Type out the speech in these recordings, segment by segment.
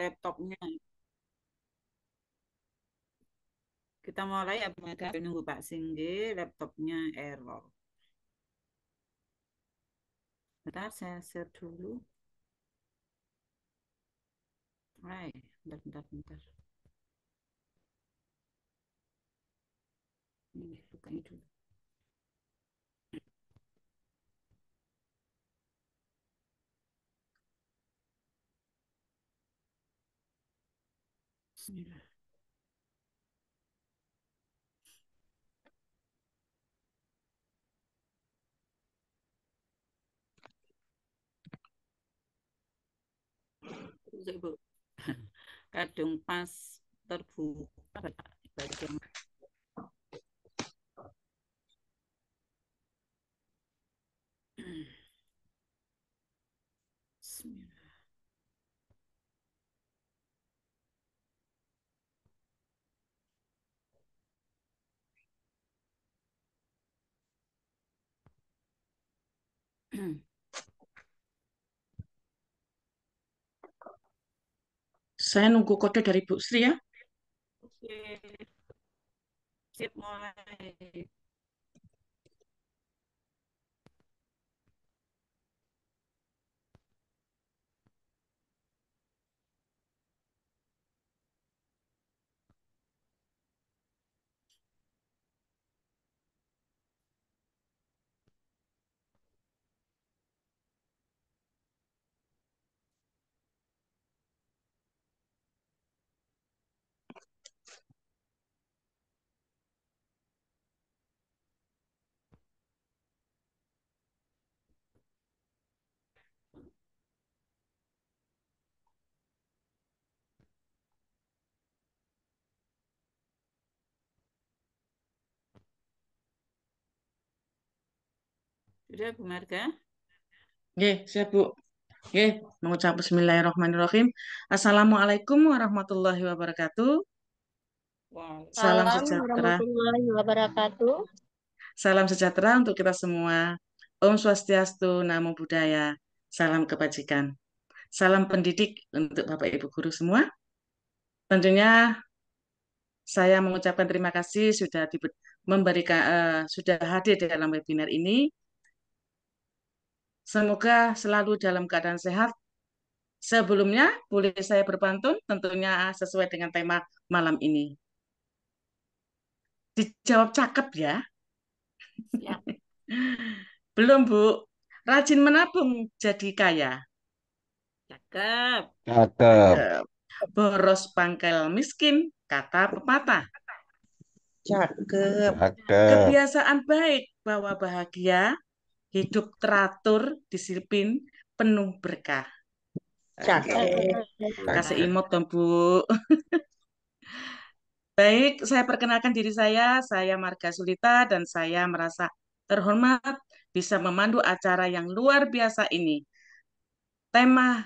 laptopnya. Kita mulai ya, Bu Mega. Nunggu Pak Singgi, laptopnya error. Bentar, saya share dulu. Hai, bentar. Ini buka ini dulu. Bismillah. Terus, Ibu. Kadung pas terbuka bagian. Bismillah. Saya nunggu kode dari Bu Sri ya. Oke, sip mulai. Sudah, Bu Marga? Nggih, siap Bu. Nggih, mengucap Bismillahirrahmanirrahim. Assalamualaikum warahmatullahi wabarakatuh. Wow. Salam Salam sejahtera. warahmatullahi wabarakatuh. Salam sejahtera untuk kita semua. Om Swastiastu, Namo Buddhaya. Salam kebajikan. Salam pendidik untuk Bapak Ibu guru semua. Tentunya saya mengucapkan terima kasih sudah memberikan sudah hadir dalam webinar ini. Semoga selalu dalam keadaan sehat. Sebelumnya, boleh saya berpantun tentunya sesuai dengan tema malam ini. Dijawab cakep ya. Siap. Belum, Bu. Rajin menabung jadi kaya. Cakep. Cakep. Boros pangkel miskin, kata pepatah. Cakep. Cakep. Kebiasaan baik bawa bahagia, hidup teratur, disiplin, penuh berkah. Cakep. Kasih Cakep. imot dong, Bu. Baik, saya perkenalkan diri saya Marga Sulita, dan saya merasa terhormat bisa memandu acara yang luar biasa ini. Tema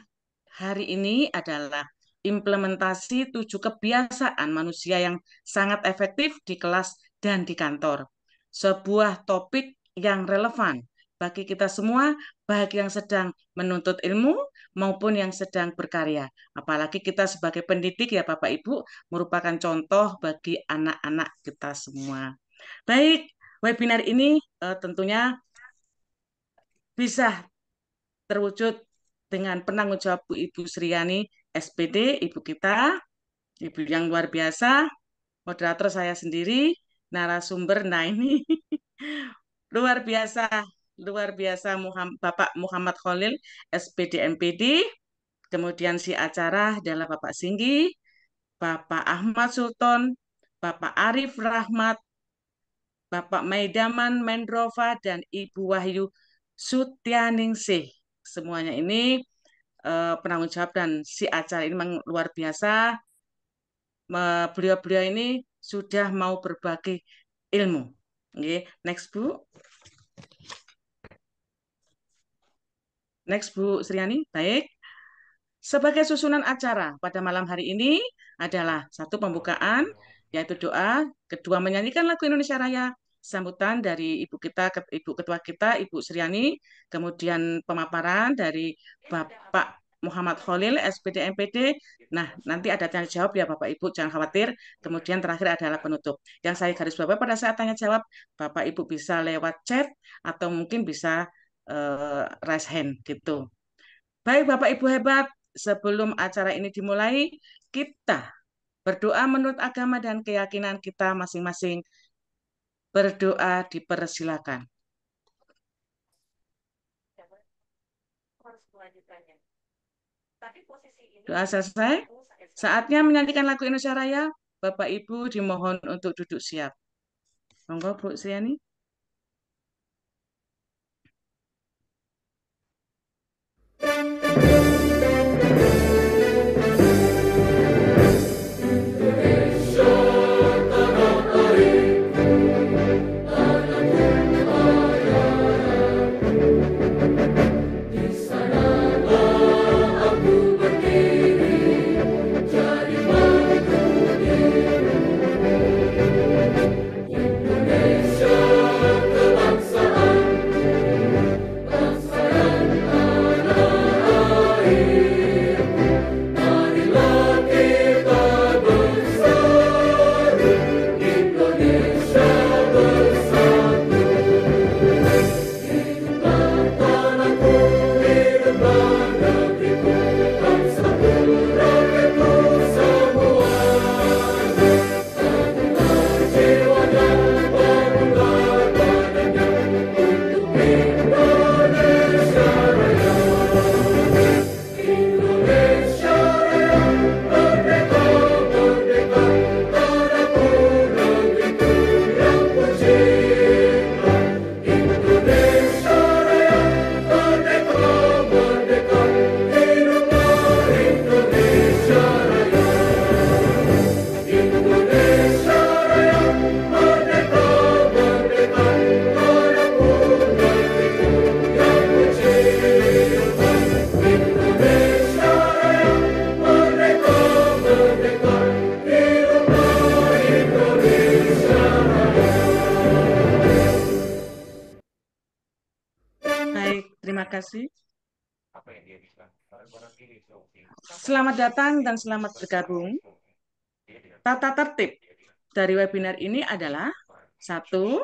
hari ini adalah implementasi 7 kebiasaan manusia yang sangat efektif di kelas dan di kantor. Sebuah topik yang relevan bagi kita semua, baik yang sedang menuntut ilmu maupun yang sedang berkarya. Apalagi kita sebagai pendidik ya Bapak Ibu, merupakan contoh bagi anak-anak kita semua. Baik, webinar ini tentunya bisa terwujud dengan penanggung jawab Bu Ibu Sriani SPD, Ibu kita, Ibu yang luar biasa, moderator saya sendiri, narasumber, nah ini luar biasa Bapak Muhammad Khalil, SPD MPD, kemudian si acara adalah Bapak Singgi, Bapak Ahmad Sultan, Bapak Arif Rahmat, Bapak Maidaman Mendrova, dan Ibu Wahyu Sutianingsih. Semuanya ini penanggung jawab dan si acara ini memang luar biasa. Beliau-beliau ini sudah mau berbagi ilmu. Oke, next Bu. Next Bu Sriani. Baik. Sebagai susunan acara pada malam hari ini adalah satu pembukaan, yaitu doa, kedua menyanyikan lagu Indonesia Raya, sambutan dari Ibu kita, Ibu Ketua kita, Ibu Sriani, kemudian pemaparan dari Bapak Muhammad Khalil, SPD, MPD. Nah, nanti ada tanya jawab ya Bapak Ibu, jangan khawatir. Kemudian terakhir adalah penutup. Yang saya garis bawahi pada saat tanya jawab, Bapak Ibu bisa lewat chat atau mungkin bisa raise hand gitu. Baik Bapak Ibu hebat, sebelum acara ini dimulai, kita berdoa menurut agama dan keyakinan kita masing-masing. Berdoa dipersilakan. Doa selesai. Saatnya menyanyikan lagu Indonesia Raya. Bapak Ibu dimohon untuk duduk siap. Monggo Bu Sriani. Baik, terima kasih. Selamat datang dan selamat bergabung. Tata tertib dari webinar ini adalah: satu,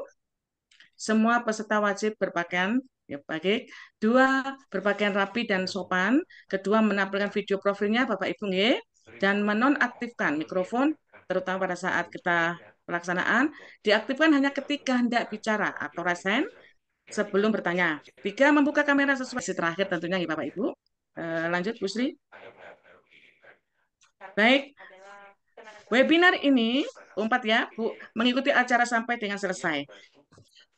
semua peserta wajib berpakaian baik. Dua, berpakaian rapi dan sopan. Kedua, menampilkan video profilnya Bapak Ibu nggih, dan menonaktifkan mikrofon terutama pada saat kita pelaksanaan. Diaktifkan hanya ketika hendak bicara atau raise hand sebelum bertanya. Tiga, membuka kamera sesuai terakhir tentunya ya Bapak Ibu. Lanjut Bu Sri. Baik, webinar ini ya Bu, mengikuti acara sampai dengan selesai.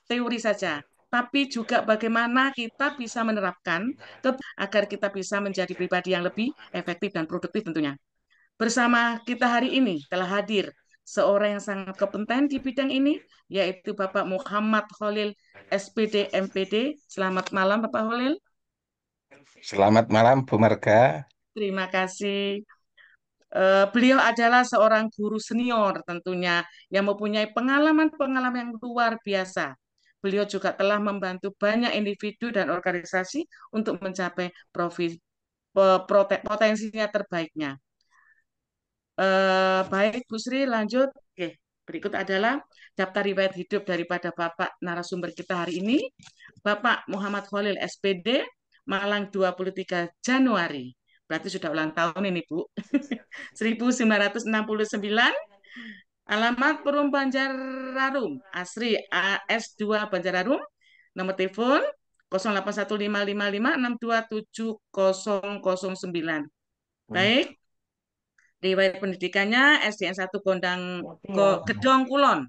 Teori saja, tapi juga bagaimana kita bisa menerapkan agar kita bisa menjadi pribadi yang lebih efektif dan produktif tentunya. Bersama kita hari ini telah hadir seorang yang sangat kompeten di bidang ini, yaitu Bapak Muhammad Khalil, SPD, MPD. Selamat malam Bapak Khalil. Selamat malam Bu Marga. Terima kasih. Beliau adalah seorang guru senior tentunya yang mempunyai pengalaman-pengalaman yang luar biasa. Beliau juga telah membantu banyak individu dan organisasi untuk mencapai potensinya terbaiknya. Baik Bu Sri, lanjut. Oke, berikut adalah daftar riwayat hidup daripada Bapak narasumber kita hari ini. Bapak Muhammad Khalil SPD, Malang 23 Januari. Berarti sudah ulang tahun ini, Bu. 1969. Alamat Perum Banjararum, Asri AS2 Banjararum. Nomor telepon 081555627009. Baik. Riwayat pendidikannya SDN 1 Gedong Kulon.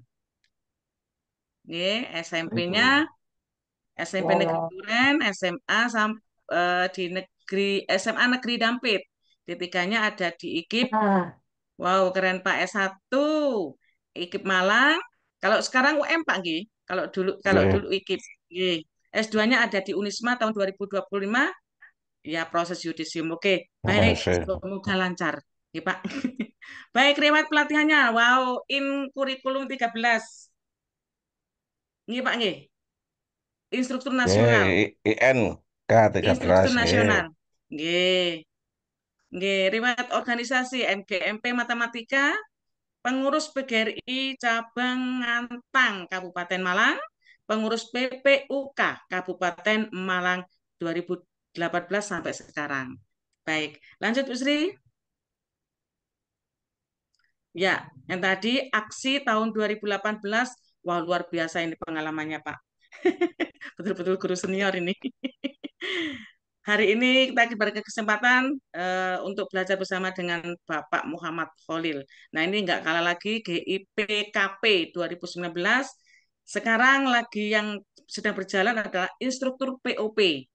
SMP-nya SMP Negeri Duren, SMA di SMA Negeri Dampit. D3-nya ada di IKIP. Wow, keren Pak. S1 IKIP Malang. Kalau sekarang UM Pak nggih. Kalau dulu IKIP. Nggih. S2-nya ada di Unisma tahun 2025. Ya, proses yudisium. Oke. Baik, semoga lancar. Ya, Pak. Baik, riwayat pelatihannya. Wow, in kurikulum 13. Nggih, Pak nggih. Instruktur nasional. IN K13. Instruktur nasional. Nggih. Nggih, riwayat organisasi MGMP Matematika, pengurus PGRI Cabang Ngantang Kabupaten Malang, pengurus PPUK Kabupaten Malang 2018 sampai sekarang. Baik, lanjut Bu Sri. Ya, yang tadi aksi tahun 2018, wah luar biasa ini pengalamannya Pak. Betul-betul guru senior ini. Hari ini kita diberikan kesempatan untuk belajar bersama dengan Bapak Muhammad Khalil. Nah, ini nggak kalah lagi GIPKP 2019. Sekarang lagi yang sedang berjalan adalah instruktur POP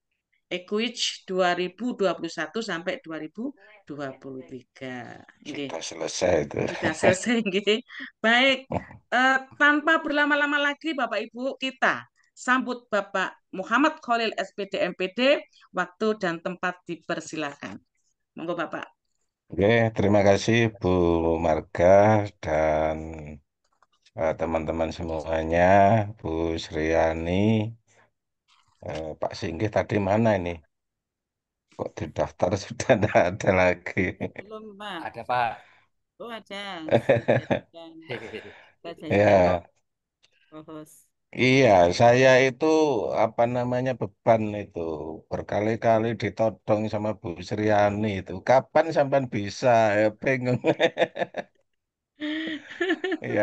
Equich 2021 sampai 2023. Oke, Sudah selesai itu. sudah selesai. Oke. Baik, tanpa berlama-lama lagi Bapak Ibu, kita sambut Bapak Muhammad Khalil SPD MPD, waktu dan tempat dipersilakan. Monggo Bapak. Oke, terima kasih Bu Marga dan teman-teman semuanya, Bu Sriani, Pak Singgih tadi mana ini? Kok di daftar sudah tidak ada lagi. Belum, Pak. Ada Pak. Oh, ada. Janjikan. Kita janjikan kok, Ya, co-host. iya, saya itu apa namanya beban itu berkali-kali ditodong sama Bu Sriani itu. Kapan sampai bisa? Ya, bingung. Iya.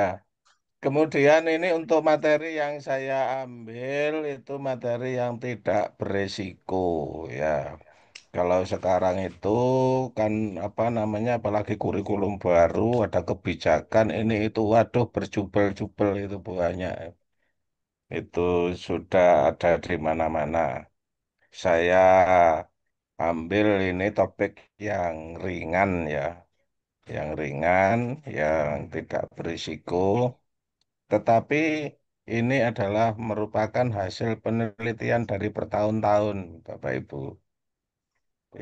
Kemudian ini untuk materi yang saya ambil itu materi yang tidak beresiko ya. Kalau sekarang itu kan apa namanya apalagi kurikulum baru ada kebijakan ini itu waduh berjubel-jubel itu banyak. Itu sudah ada di mana-mana. Saya ambil ini topik yang ringan ya, yang ringan, yang tidak berisiko. Tetapi ini adalah merupakan hasil penelitian dari bertahun-tahun, Bapak Ibu.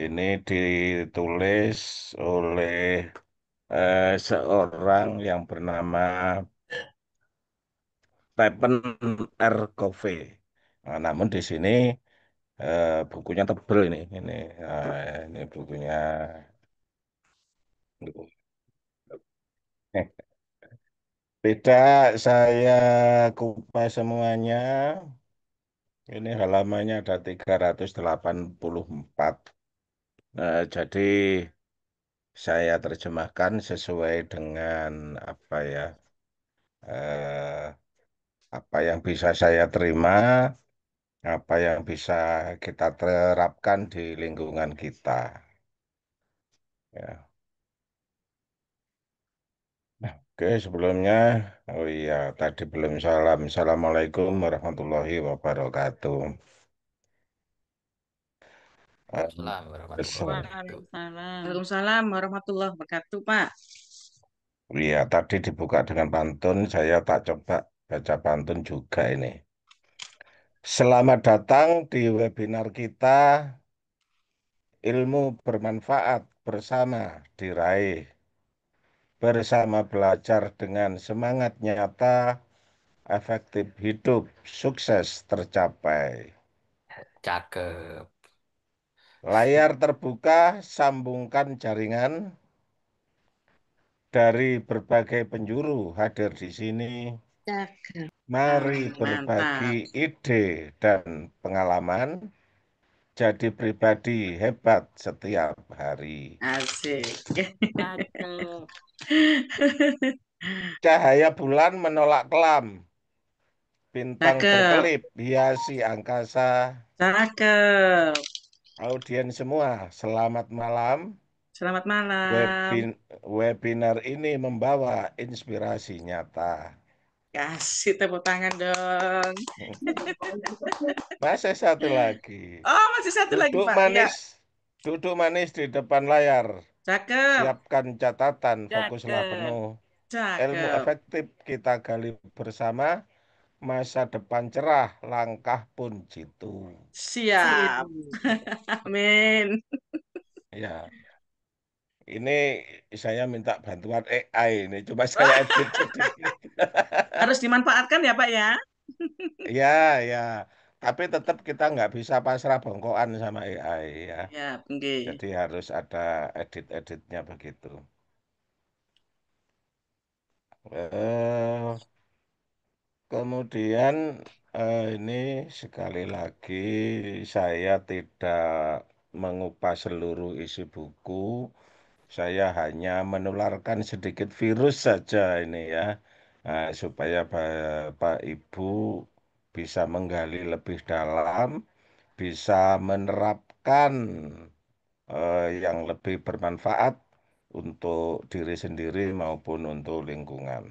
Ini ditulis oleh seorang yang bernama Stephen R. Covey. Nah, namun di sini bukunya tebel ini. Ini bukunya. Tidak, saya kupas semuanya. Ini halamannya ada 384. Jadi saya terjemahkan sesuai dengan apa ya, eh, apa yang bisa saya terima, apa yang bisa kita terapkan di lingkungan kita. Ya. Oke, sebelumnya, oh iya, tadi belum salam. Assalamualaikum warahmatullahi wabarakatuh. Waalaikumsalam warahmatullahi wabarakatuh. Waalaikumsalam. Waalaikumsalam warahmatullahi wabarakatuh Pak. Iya, tadi dibuka dengan pantun, saya tak coba baca pantun juga ini. Selamat datang di webinar kita, ilmu bermanfaat bersama diraih, bersama belajar dengan semangat nyata, efektif hidup, sukses tercapai. Cakep. Layar terbuka, sambungkan jaringan dari berbagai penjuru hadir di sini. Cakep. Mari berbagi Mantap. ide dan pengalaman, jadi pribadi hebat setiap hari. Asik. Cakep. Cahaya bulan menolak kelam, bintang Cakep. berkelip hiasi angkasa. Cakep. Audiens semua, selamat malam. Selamat malam. Webinar ini membawa inspirasi nyata. Kasih tepuk tangan dong. Masih satu lagi. Oh, masih satu lagi, Duduk Pak. Iya. manis, duduk manis di depan layar. Cakep. Siapkan catatan, fokuslah Cakep. penuh. Ilmu Cakep. efektif kita gali bersama, masa depan cerah, langkah pun jitu. Siap. Sip. Amin. Ya, ini saya minta bantuan AI ini, coba saya edit sedikit. Harus dimanfaatkan ya, Pak ya. Ya, ya. tapi tetap kita nggak bisa pasrah bongkoan sama AI ya. Ya, nggih. Jadi harus ada edit-editnya begitu. Eh, Kemudian ini sekali lagi saya tidak mengupas seluruh isi buku. Saya hanya menularkan sedikit virus saja ini ya. Nah, supaya Bapak Ibu bisa menggali lebih dalam, bisa menerapkan yang lebih bermanfaat untuk diri sendiri maupun untuk lingkungan.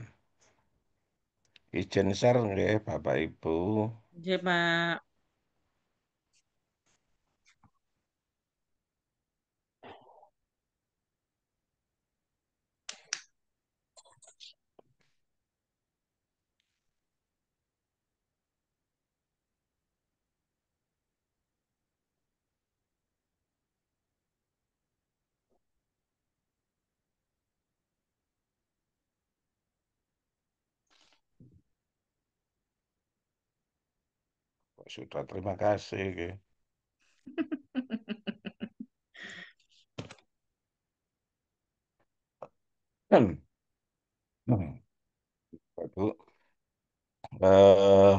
Izin share nggih, Bapak Ibu. Nggih, Pak. Sudah, terima kasih. Nggih. Hmm. Hmm. Ibu, eh,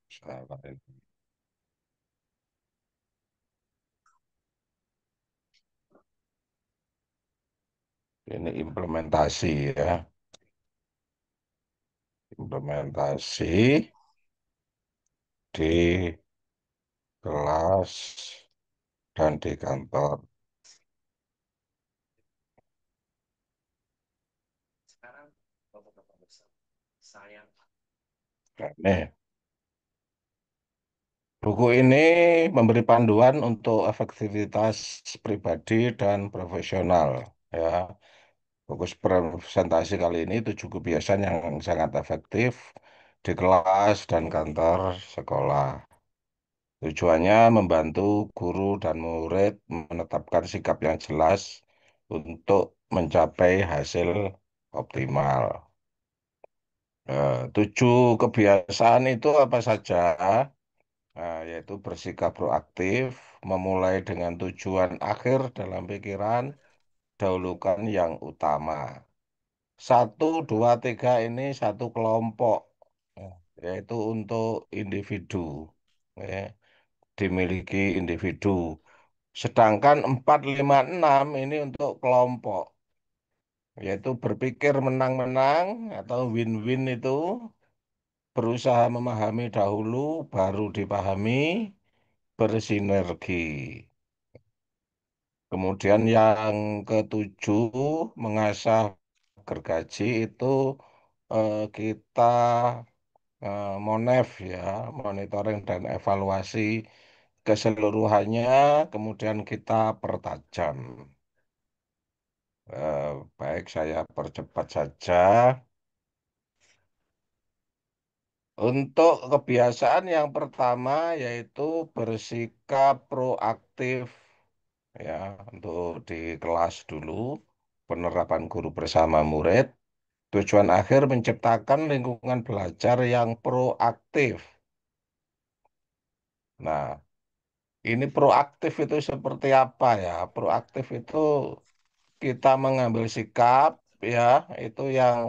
salah ini. Ini implementasi ya, implementasi di kelas dan di kantor. Nah, nih, buku ini memberi panduan untuk efektivitas pribadi dan profesional. Ya, fokus presentasi kali ini 7 kebiasaan yang sangat efektif di kelas dan kantor sekolah. Tujuannya membantu guru dan murid menetapkan sikap yang jelas untuk mencapai hasil optimal. 7 kebiasaan itu apa saja? Nah, yaitu bersikap proaktif, memulai dengan tujuan akhir dalam pikiran, dahulukan yang utama. 1, 2, 3 ini satu kelompok, ya, yaitu untuk individu, ya, dimiliki individu. Sedangkan 4, 5, 6 ini untuk kelompok, yaitu berpikir menang-menang atau win-win itu berusaha memahami dahulu, baru dipahami, bersinergi. Kemudian yang ke-7, mengasah gergaji itu kita monef ya, monitoring dan evaluasi keseluruhannya, kemudian kita pertajam. Baik, saya percepat saja. Untuk kebiasaan yang pertama yaitu bersikap proaktif ya, untuk di kelas dulu, penerapan guru bersama murid. Tujuan akhir menciptakan lingkungan belajar yang proaktif. Nah, ini proaktif itu seperti apa ya? Proaktif itu kita mengambil sikap ya, itu yang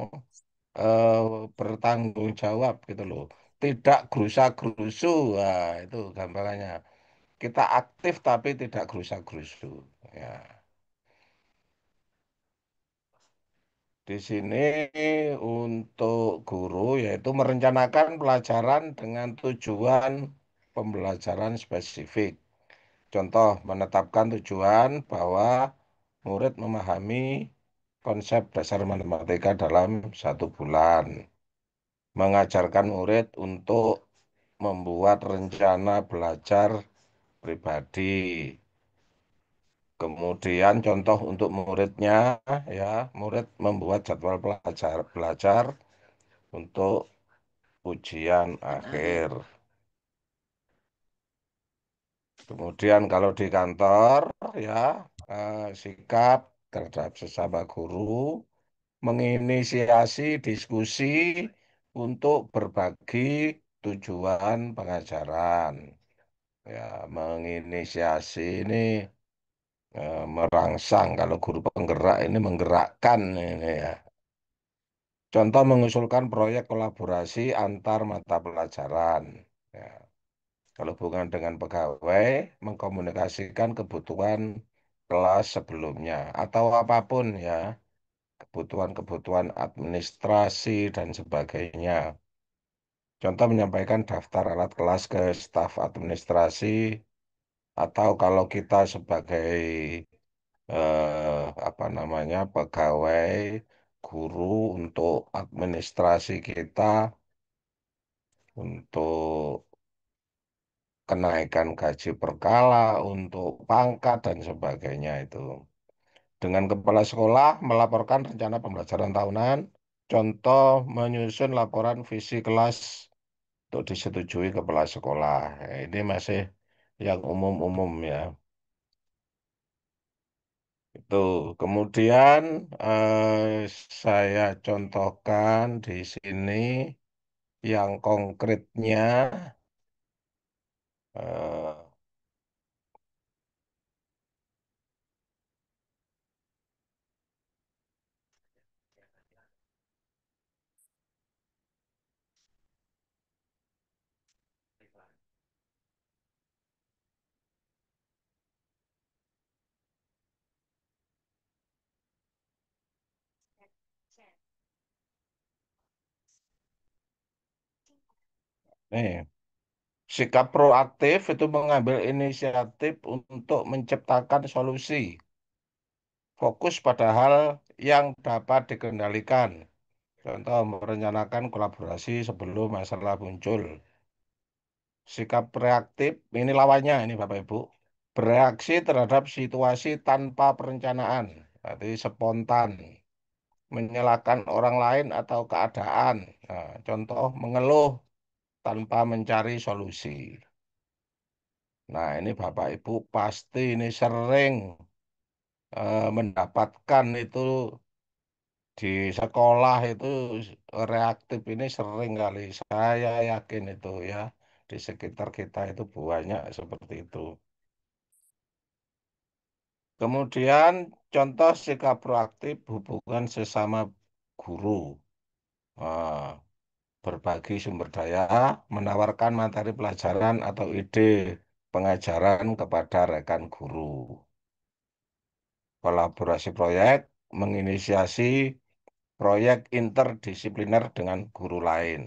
eh, bertanggung jawab gitu loh. Tidak gerusa-gerusu, nah, itu gambarannya. Kita aktif tapi tidak gerusa-gerusu. Ya. Di sini untuk guru yaitu merencanakan pelajaran dengan tujuan pembelajaran spesifik. Contoh, menetapkan tujuan bahwa murid memahami konsep dasar matematika dalam 1 bulan. Mengajarkan murid untuk membuat rencana belajar pribadi. Kemudian contoh untuk muridnya ya, murid membuat jadwal belajar untuk ujian Dan akhir. Kemudian kalau di kantor ya, sikap terhadap sesama guru, menginisiasi diskusi untuk berbagi tujuan pengajaran. Ya, menginisiasi ini merangsang, kalau guru penggerak ini menggerakkan ini ya. Contoh mengusulkan proyek kolaborasi antar mata pelajaran. Ya. Kalau hubungan dengan pegawai, mengkomunikasikan kebutuhan kelas sebelumnya atau apapun ya, kebutuhan-kebutuhan administrasi dan sebagainya. Contoh menyampaikan daftar alat kelas ke staf administrasi atau kalau kita sebagai apa namanya pegawai guru untuk administrasi kita untuk kenaikan gaji berkala, untuk pangkat dan sebagainya itu. Dengan kepala sekolah melaporkan rencana pembelajaran tahunan, contoh menyusun laporan visi kelas untuk disetujui kepala sekolah. Ini masih yang umum-umum ya. Itu. Kemudian saya contohkan di sini yang konkretnya. eh, nih, sikap proaktif itu mengambil inisiatif untuk menciptakan solusi. Fokus pada hal yang dapat dikendalikan. Contoh merencanakan kolaborasi sebelum masalah muncul. Sikap reaktif, ini lawannya ini Bapak Ibu. Bereaksi terhadap situasi tanpa perencanaan. Berarti spontan. Menyalahkan orang lain atau keadaan. Nah, contoh mengeluh tanpa mencari solusi. Nah, ini Bapak Ibu pasti ini sering mendapatkan itu di sekolah itu reaktif ini sering kali. Saya yakin itu ya di sekitar kita itu banyak seperti itu. Kemudian contoh sikap proaktif hubungan sesama guru. Nah, berbagi sumber daya, menawarkan materi pelajaran atau ide pengajaran kepada rekan guru. Kolaborasi proyek, menginisiasi proyek interdisipliner dengan guru lain.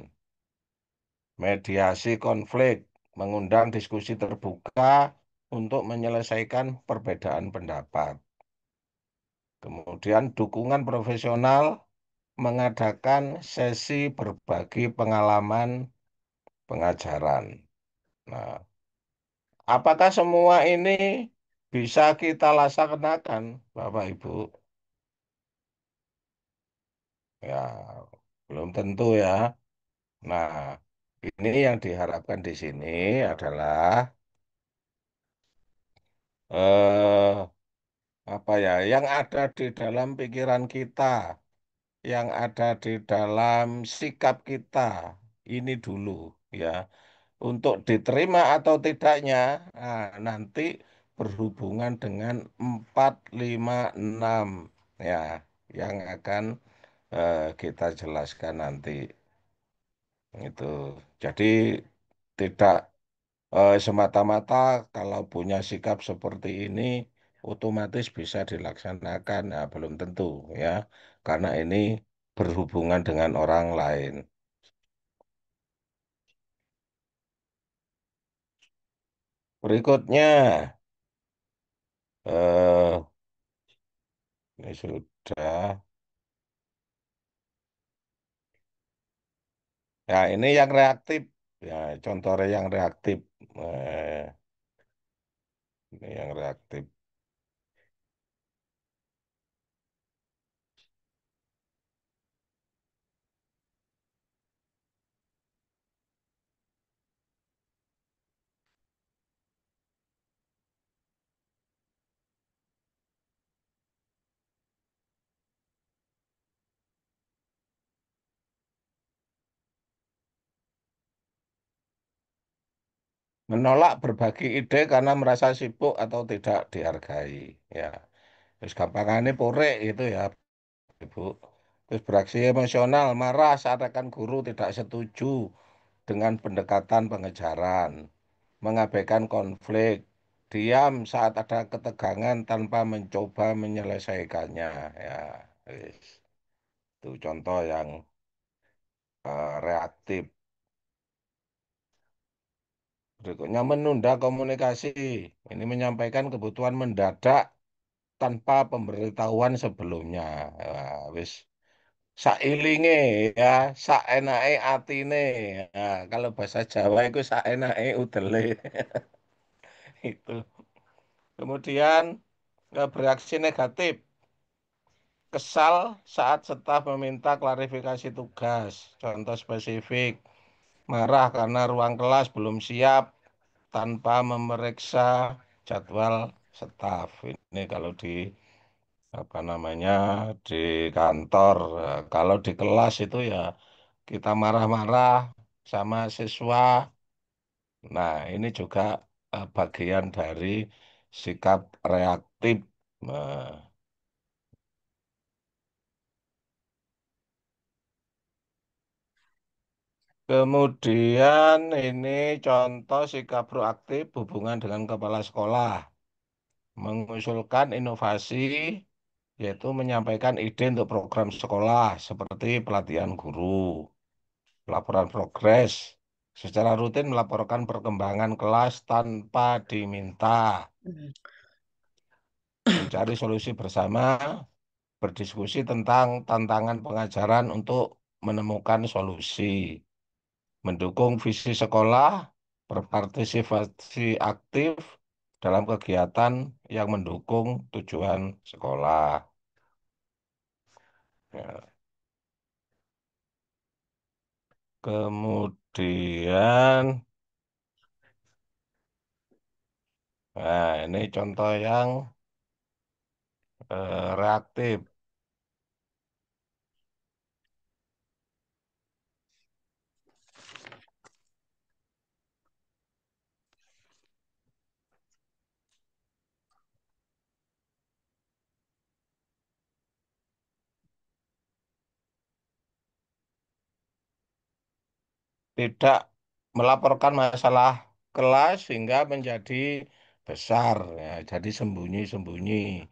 Mediasi konflik, mengundang diskusi terbuka untuk menyelesaikan perbedaan pendapat. Kemudian dukungan profesional, mengadakan sesi berbagi pengalaman pengajaran. Nah, apakah semua ini bisa kita laksanakan, Bapak Ibu? Ya, belum tentu ya. Nah, ini yang diharapkan di sini adalah eh, apa ya, yang ada di dalam pikiran kita, yang ada di dalam sikap kita, ini dulu ya. Untuk diterima atau tidaknya, nah, nanti berhubungan dengan 4, 5, 6 ya, yang akan kita jelaskan nanti itu. Jadi tidak semata-mata kalau punya sikap seperti ini otomatis bisa dilaksanakan. Nah, belum tentu ya, karena ini berhubungan dengan orang lain. Berikutnya, eh, ini sudah. Ya, ini yang reaktif. Ya, contoh yang reaktif. Eh, ini yang reaktif. menolak berbagi ide karena merasa sibuk atau tidak dihargai. Ya, terus gampangannya pore itu ya, Ibu. Terus beraksi emosional, marah saat rekan guru tidak setuju dengan pendekatan pengejaran, mengabaikan konflik, diam saat ada ketegangan tanpa mencoba menyelesaikannya. Ya, wis. Itu contoh yang reaktif. Berikutnya menunda komunikasi. Ini menyampaikan kebutuhan mendadak tanpa pemberitahuan sebelumnya. Ya, wis sailinge ya, saenake atine. Ya, kalau bahasa Jawa itu saenake udele. Itu. Kemudian bereaksi negatif, kesal saat staf meminta klarifikasi tugas. Contoh spesifik, marah karena ruang kelas belum siap tanpa memeriksa jadwal staf. Ini kalau di apa namanya di kantor. Kalau di kelas itu ya kita marah-marah sama siswa. Nah, ini juga bagian dari sikap reaktif. Nah, kemudian ini contoh sikap proaktif hubungan dengan kepala sekolah. Mengusulkan inovasi, yaitu menyampaikan ide untuk program sekolah seperti pelatihan guru, laporan progres, secara rutin melaporkan perkembangan kelas tanpa diminta, mencari solusi bersama, berdiskusi tentang tantangan pengajaran untuk menemukan solusi, mendukung visi sekolah, berpartisipasi aktif dalam kegiatan yang mendukung tujuan sekolah. Ya. Kemudian, nah ini contoh yang reaktif. Tidak melaporkan masalah kelas sehingga menjadi besar, ya, jadi sembunyi-sembunyi.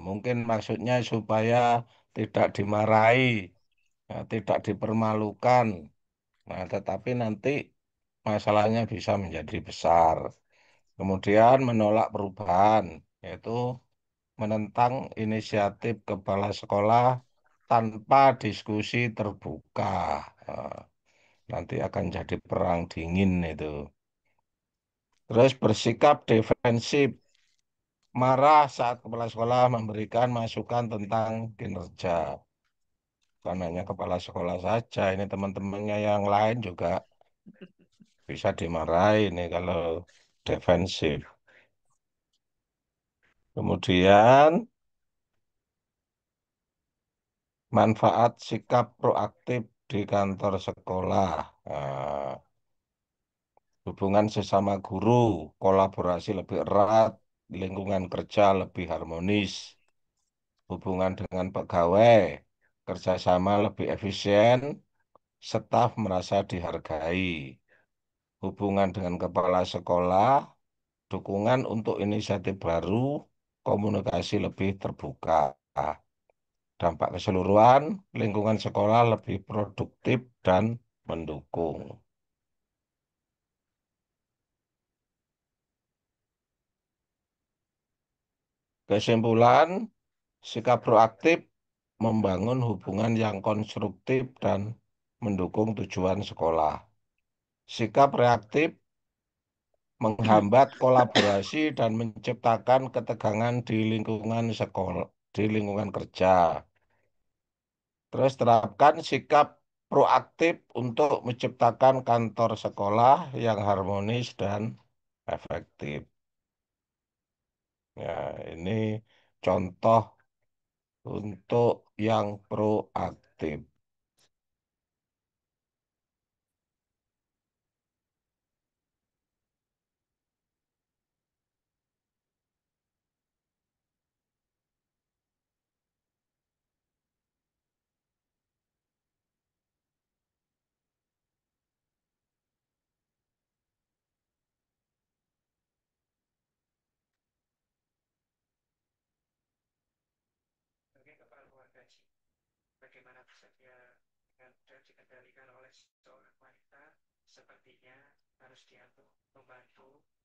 Mungkin maksudnya supaya tidak dimarahi, ya, tidak dipermalukan. Nah, tetapi nanti masalahnya bisa menjadi besar. Kemudian menolak perubahan, yaitu menentang inisiatif kepala sekolah tanpa diskusi terbuka. Eh, Nanti akan jadi perang dingin itu. Terus bersikap defensif, marah saat kepala sekolah memberikan masukan tentang kinerja. Bukan hanya kepala sekolah saja, ini teman-temannya yang lain juga bisa dimarahi ini kalau defensif. Kemudian manfaat sikap proaktif di kantor sekolah. Nah, hubungan sesama guru, kolaborasi lebih erat, lingkungan kerja lebih harmonis, hubungan dengan pegawai, kerjasama lebih efisien, staf merasa dihargai, hubungan dengan kepala sekolah, dukungan untuk inisiatif baru, komunikasi lebih terbuka. Dampak keseluruhan, lingkungan sekolah lebih produktif dan mendukung. Kesimpulan, sikap proaktif membangun hubungan yang konstruktif dan mendukung tujuan sekolah. Sikap reaktif menghambat kolaborasi dan menciptakan ketegangan di lingkungan sekolah, di lingkungan kerja. Terus terapkan sikap proaktif untuk menciptakan kantor sekolah yang harmonis dan efektif. Ya, ini contoh untuk yang proaktif.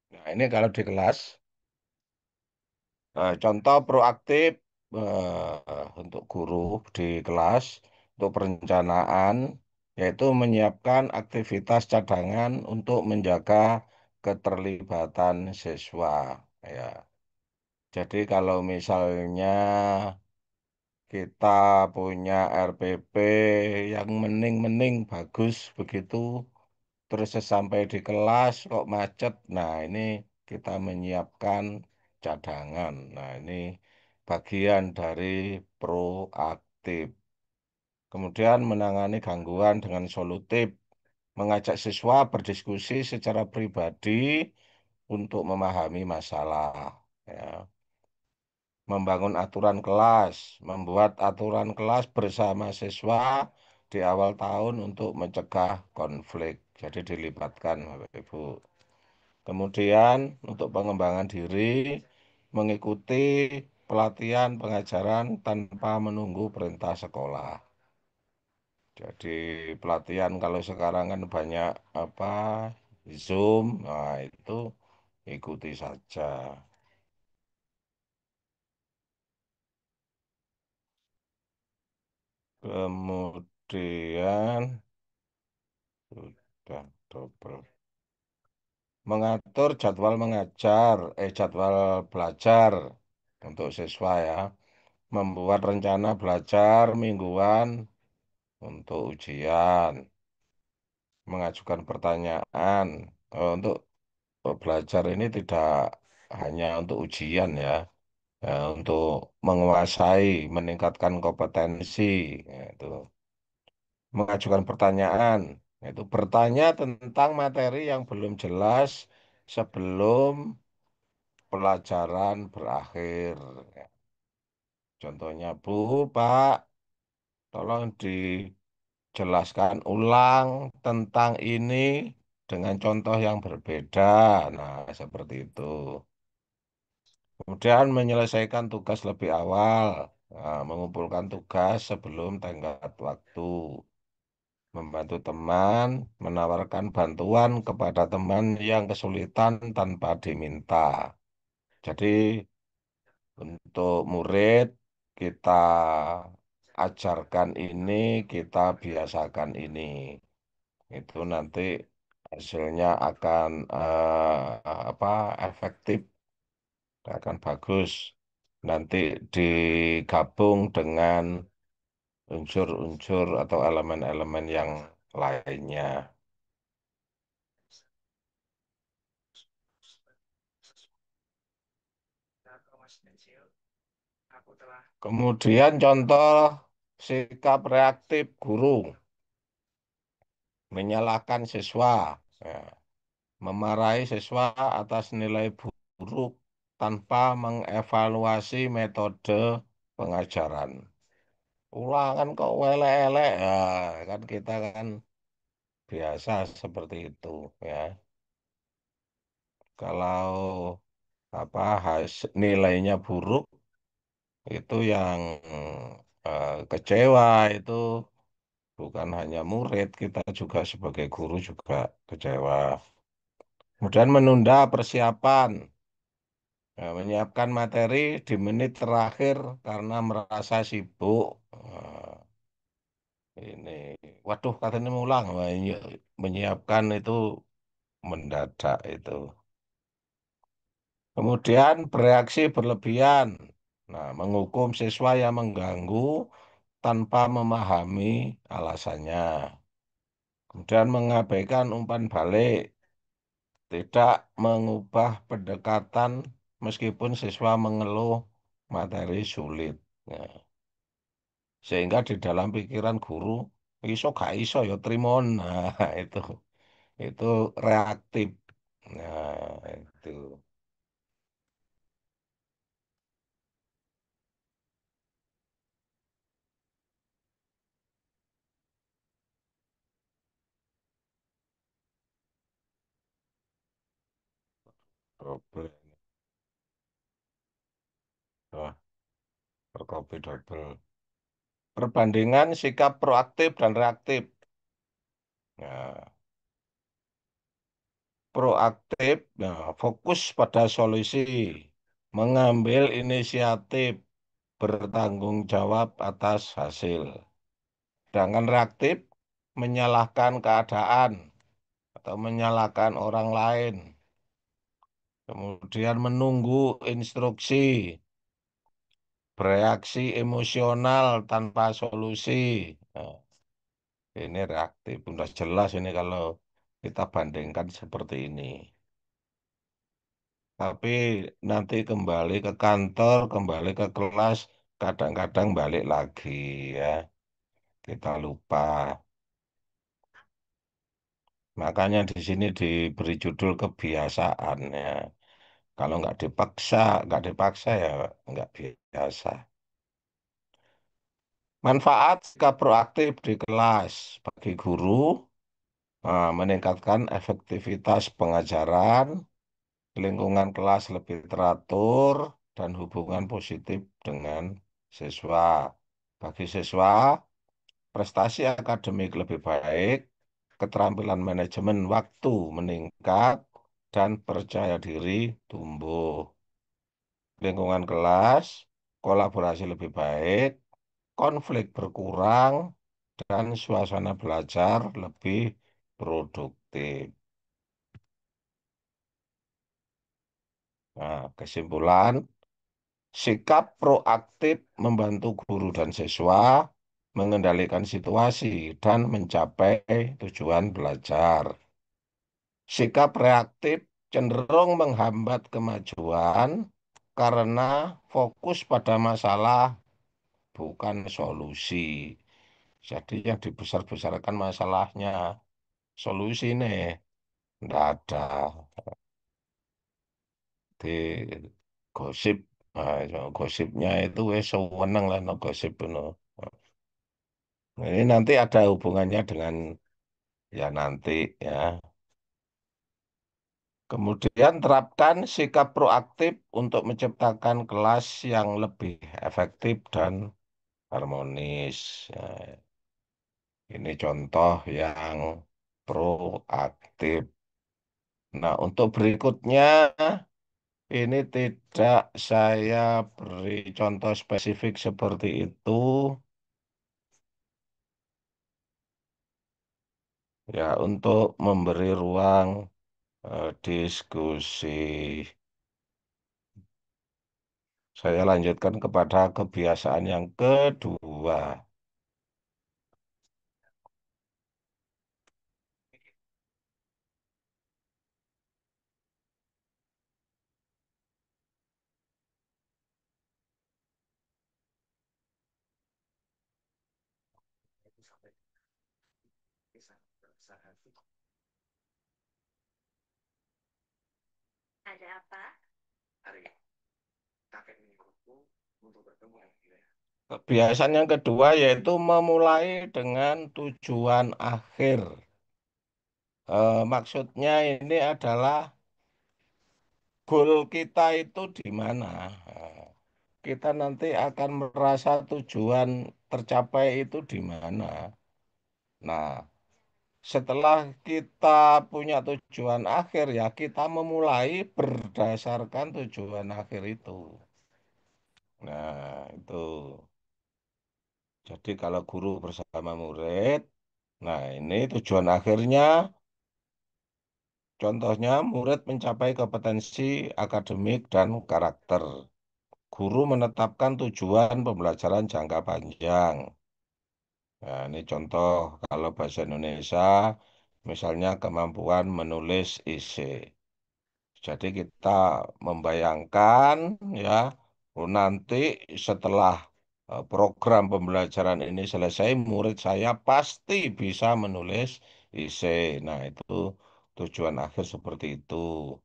Nah, ini kalau di kelas, contoh proaktif untuk guru di kelas, untuk perencanaan, yaitu menyiapkan aktivitas cadangan untuk menjaga keterlibatan siswa. Ya, jadi kalau misalnya kita punya RPP yang mening-mening bagus begitu, terus sesampai di kelas kok macet. Nah, ini kita menyiapkan cadangan. Nah, ini bagian dari proaktif. Kemudian menangani gangguan dengan solutif, mengajak siswa berdiskusi secara pribadi untuk memahami masalah. Ya. Membangun aturan kelas, membuat aturan kelas bersama siswa di awal tahun untuk mencegah konflik. Jadi dilibatkan, Bapak Ibu. Kemudian untuk pengembangan diri, mengikuti pelatihan pengajaran tanpa menunggu perintah sekolah. Jadi pelatihan kalau sekarang kan banyak apa Zoom, nah itu ikuti saja. Kemudian sudah double. Mengatur jadwal mengajar, jadwal belajar untuk siswa ya. Membuat rencana belajar mingguan untuk ujian. Mengajukan pertanyaan. Untuk belajar ini tidak hanya untuk ujian ya. Untuk menguasai, meningkatkan kompetensi. Itu. Mengajukan pertanyaan. Itu bertanya tentang materi yang belum jelas sebelum pelajaran berakhir. Contohnya, Bu, Pak, tolong dijelaskan ulang tentang ini dengan contoh yang berbeda. Nah, seperti itu. Kemudian menyelesaikan tugas lebih awal, nah, mengumpulkan tugas sebelum tenggat waktu. Membantu teman, menawarkan bantuan kepada teman yang kesulitan tanpa diminta. Jadi untuk murid kita ajarkan ini, kita biasakan ini. Itu nanti hasilnya akan apa efektif, akan bagus. Nanti digabung dengan unsur-unsur atau elemen-elemen yang lainnya. Kemudian contoh sikap reaktif guru, menyalahkan siswa, ya, memarahi siswa atas nilai buruk tanpa mengevaluasi metode pengajaran. Ulangan kok welek-elek, ya, kan kita kan biasa seperti itu ya. Kalau apa nilainya buruk itu yang kecewa itu bukan hanya murid, kita juga sebagai guru juga kecewa. Kemudian menunda persiapan, menyiapkan materi di menit terakhir karena merasa sibuk. Ini, waduh, katanya ngulang. Wah, menyiapkan itu mendadak itu. Kemudian bereaksi berlebihan. Nah, menghukum siswa yang mengganggu tanpa memahami alasannya. Kemudian mengabaikan umpan balik, tidak mengubah pendekatan meskipun siswa mengeluh materi sulit. Nah, sehingga di dalam pikiran guru, iso gak iso ya trimon. Nah, itu reaktif. Nah, itu double. Wah, berkopi double. perbandingan sikap proaktif dan reaktif. Nah, proaktif, nah, fokus pada solusi, mengambil inisiatif, bertanggung jawab atas hasil. Sedangkan reaktif, menyalahkan keadaan atau menyalahkan orang lain. Kemudian menunggu instruksi, bereaksi emosional tanpa solusi. Nah, ini reaktif. Sudah jelas ini kalau kita bandingkan seperti ini. Tapi nanti kembali ke kantor, kembali ke kelas, kadang-kadang balik lagi ya. Kita lupa. Makanya di sini diberi judul kebiasaan ya. Kalau nggak dipaksa ya nggak biasa. Manfaat sikap proaktif di kelas bagi guru, meningkatkan efektivitas pengajaran, lingkungan kelas lebih teratur, dan hubungan positif dengan siswa. Bagi siswa, prestasi akademik lebih baik, keterampilan manajemen waktu meningkat, dan percaya diri tumbuh. Lingkungan kelas, kolaborasi lebih baik, konflik berkurang, dan suasana belajar lebih produktif. Nah, kesimpulan, sikap proaktif membantu guru dan siswa mengendalikan situasi dan mencapai tujuan belajar. Sikap reaktif cenderung menghambat kemajuan karena fokus pada masalah bukan solusi. Jadi yang dibesar-besarkan masalahnya, solusi nih, enggak ada. Di gosip, gosipnya itu wes sewenang lah no gosip no. Ini nanti ada hubungannya dengan ya nanti ya. Kemudian terapkan sikap proaktif untuk menciptakan kelas yang lebih efektif dan harmonis. Ya, ini contoh yang proaktif. Nah, untuk berikutnya ini tidak saya beri contoh spesifik seperti itu. Ya, untuk memberi ruang diskusi. Saya lanjutkan kepada kebiasaan yang kedua. Ada apa? Kebiasaan yang kedua yaitu memulai dengan tujuan akhir. Maksudnya ini adalah goal kita itu di mana. Kita nanti akan merasa tujuan tercapai itu di mana. Nah, setelah kita punya tujuan akhir ya kita memulai berdasarkan tujuan akhir itu. Nah, itu. Jadi kalau guru bersama murid, nah ini tujuan akhirnya, contohnya murid mencapai kompetensi akademik dan karakter. Guru menetapkan tujuan pembelajaran jangka panjang. Nah, ini contoh kalau bahasa Indonesia, misalnya kemampuan menulis isi. Jadi kita membayangkan ya, oh, nanti setelah program pembelajaran ini selesai, murid saya pasti bisa menulis isi. Nah, itu tujuan akhir seperti itu.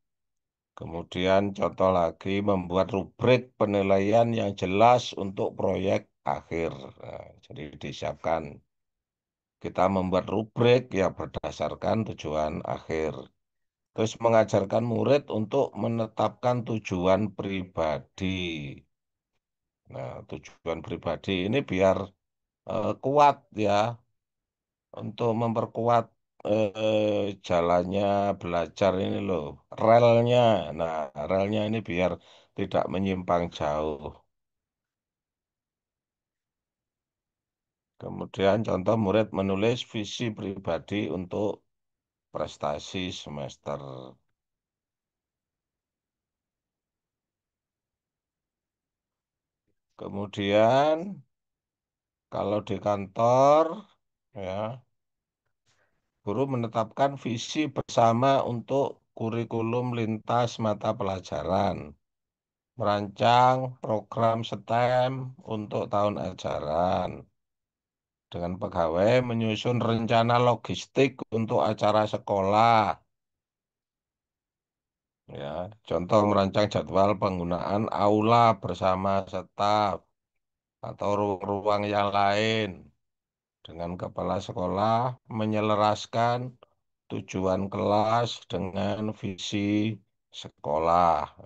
Kemudian contoh lagi membuat rubrik penilaian yang jelas untuk proyek akhir. Nah, jadi disiapkan. Kita membuat rubrik ya berdasarkan tujuan akhir. Terus mengajarkan murid untuk menetapkan tujuan pribadi. Nah, tujuan pribadi ini biar kuat ya untuk memperkuat jalannya belajar ini loh, relnya. Nah, relnya ini biar tidak menyimpang jauh. Kemudian contoh murid menulis visi pribadi untuk prestasi semester. Kemudian kalau di kantor ya, guru menetapkan visi bersama untuk kurikulum lintas mata pelajaran, merancang program STEM untuk tahun ajaran. Dengan pegawai menyusun rencana logistik untuk acara sekolah. Ya, contoh merancang jadwal penggunaan aula bersama staf atau ruang yang lain. Dengan kepala sekolah menyelaraskan tujuan kelas dengan visi sekolah.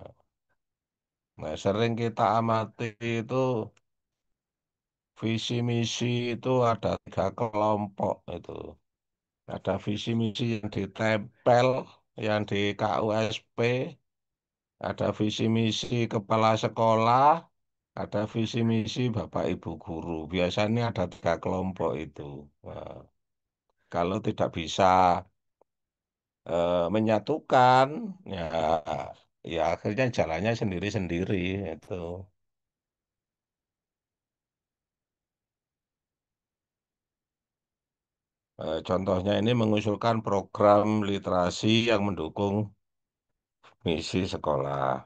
Nah, sering kita amati itu visi misi itu ada 3 kelompok itu. Ada visi misi yang ditempel, yang di KUSP, ada visi misi kepala sekolah, ada visi misi Bapak Ibu guru. Biasanya ada 3 kelompok itu. Nah, kalau tidak bisa menyatukan, ya, ya akhirnya jalannya sendiri-sendiri itu. Contohnya ini mengusulkan program literasi yang mendukung misi sekolah.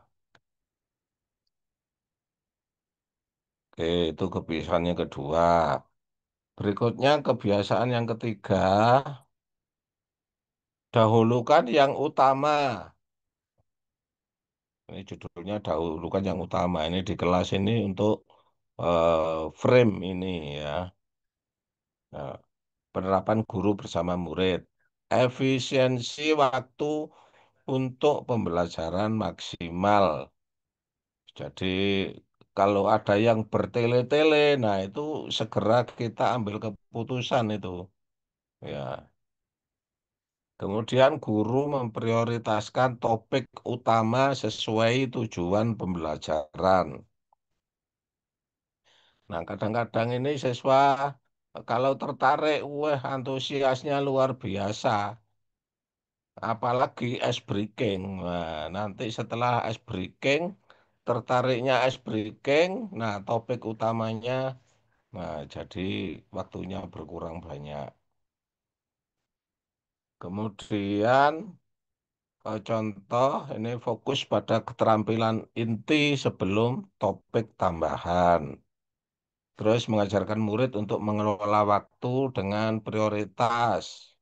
Oke, itu kebiasaan yang kedua. Berikutnya kebiasaan yang ketiga, dahulukan yang utama. Ini judulnya dahulukan yang utama. Ini di kelas ini untuk frame ini ya. Nah, penerapan guru bersama murid. Efisiensi waktu untuk pembelajaran maksimal. Jadi kalau ada yang bertele-tele, nah itu segera kita ambil keputusan itu. Ya. Kemudian guru memprioritaskan topik utama sesuai tujuan pembelajaran. Nah, kadang-kadang ini siswa kalau tertarik, wah antusiasnya luar biasa. Apalagi ice breaking. Nah, nanti setelah ice breaking, tertariknya ice breaking, nah topik utamanya, nah jadi waktunya berkurang banyak. Kemudian contoh ini fokus pada keterampilan inti sebelum topik tambahan. Terus mengajarkan murid untuk mengelola waktu dengan prioritas.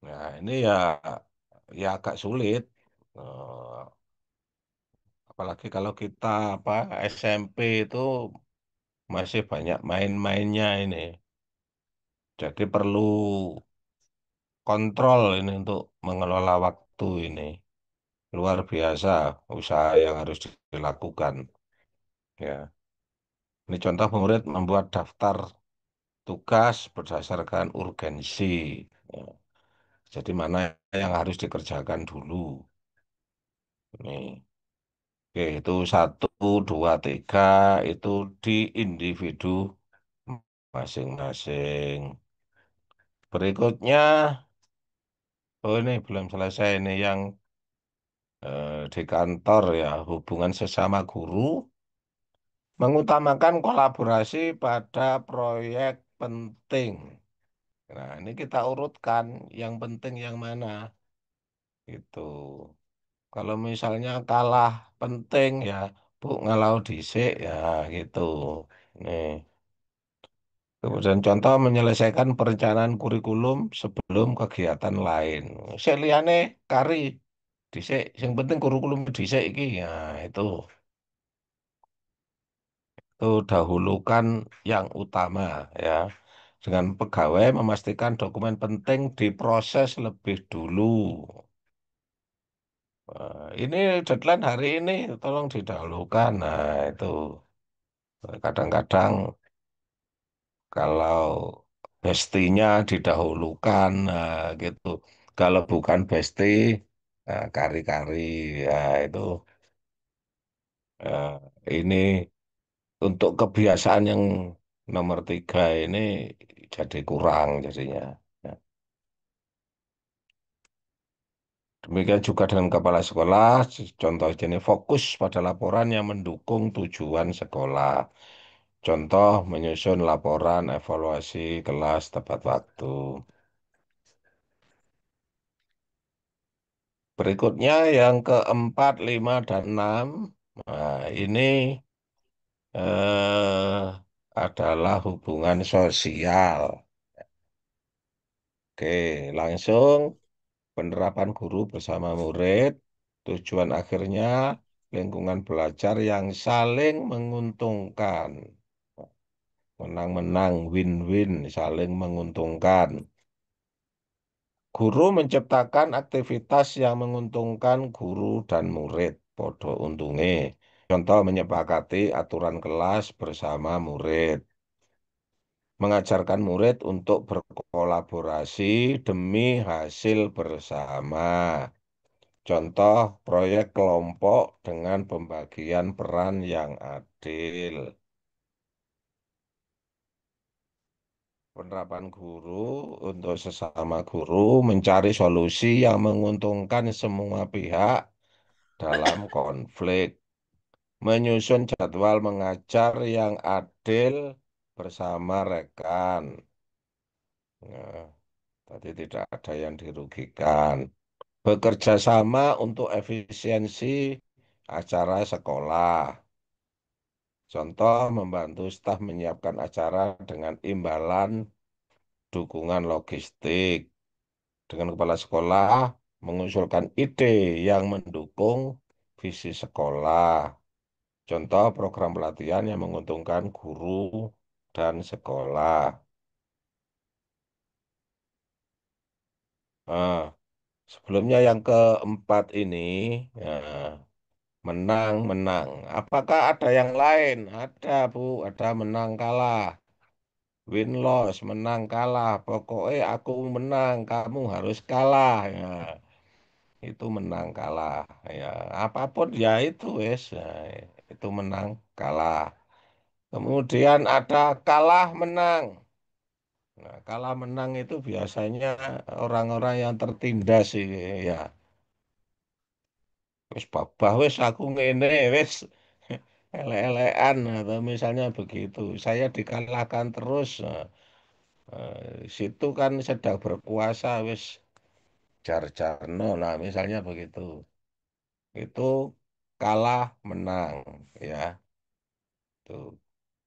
Nah, ini ya agak sulit. Eh, Apalagi kalau kita apa SMP itu masih banyak main-mainnya ini. Jadi perlu kontrol ini untuk mengelola waktu ini. Luar biasa usaha yang harus dilakukan. Ya. Ini contoh murid membuat daftar tugas berdasarkan urgensi. Ya. Jadi mana yang harus dikerjakan dulu. Ini. Oke, itu 1, 2, 3 itu di individu masing-masing. Berikutnya, oh ini belum selesai ini yang di kantor ya, hubungan sesama guru, mengutamakan kolaborasi pada proyek penting. Nah, ini kita urutkan yang penting yang mana. Itu. Kalau misalnya kalah penting ya, Bu ngalau dhisik ya gitu. Nih. Kemudian contoh menyelesaikan perencanaan kurikulum sebelum kegiatan lain. Sik liyane kari dhisik, yang penting kurikulum dhisik iki. Ya, itu dahulukan yang utama ya. Dengan pegawai memastikan dokumen penting diproses lebih dulu. Ini deadline hari ini, tolong didahulukan. Nah, itu kadang-kadang Kalau bestinya didahulukan, nah, gitu. Kalau bukan besti, nah, kari-kari, ya itu eh, ini untuk kebiasaan yang nomor 3 ini jadi kurang jadinya. Ya. Demikian juga dengan kepala sekolah, contoh jenis fokus pada laporan yang mendukung tujuan sekolah. Contoh menyusun laporan evaluasi kelas tepat waktu. Berikutnya yang keempat, lima, dan enam. Nah, ini eh, adalah hubungan sosial. Oke, langsung penerapan guru bersama murid. Tujuan akhirnya lingkungan belajar yang saling menguntungkan. Menang-menang, win-win, saling menguntungkan. Guru menciptakan aktivitas yang menguntungkan guru dan murid. Podo untungnya. Contoh menyepakati aturan kelas bersama murid. Mengajarkan murid untuk berkolaborasi demi hasil bersama. Contoh proyek kelompok dengan pembagian peran yang adil. Penerapan guru untuk sesama guru mencari solusi yang menguntungkan semua pihak dalam konflik. Menyusun jadwal mengajar yang adil bersama rekan. Nah, tadi tidak ada yang dirugikan. Bekerja sama untuk efisiensi acara sekolah. Contoh, membantu staf menyiapkan acara dengan imbalan dukungan logistik. Dengan kepala sekolah mengusulkan ide yang mendukung visi sekolah. Contoh program pelatihan yang menguntungkan guru dan sekolah. Nah, sebelumnya yang keempat ini, ya, menang-menang. Apakah ada yang lain? Ada, Bu. Ada menang kalah. Win-loss, menang kalah. Pokoknya aku menang, kamu harus kalah. Ya, itu menang kalah. Ya, apapun ya itu, wes. Ya, itu menang kalah. Kemudian ada kalah menang. Nah, kalah menang itu biasanya orang-orang yang tertindas sih ya. Wis babah wis aku ngene wis elek-elekan atau misalnya begitu. Saya dikalahkan terus. Nah, situ kan sedang berkuasa wis jar-jarno. Nah, misalnya begitu. Itu kalah menang ya. Tuh.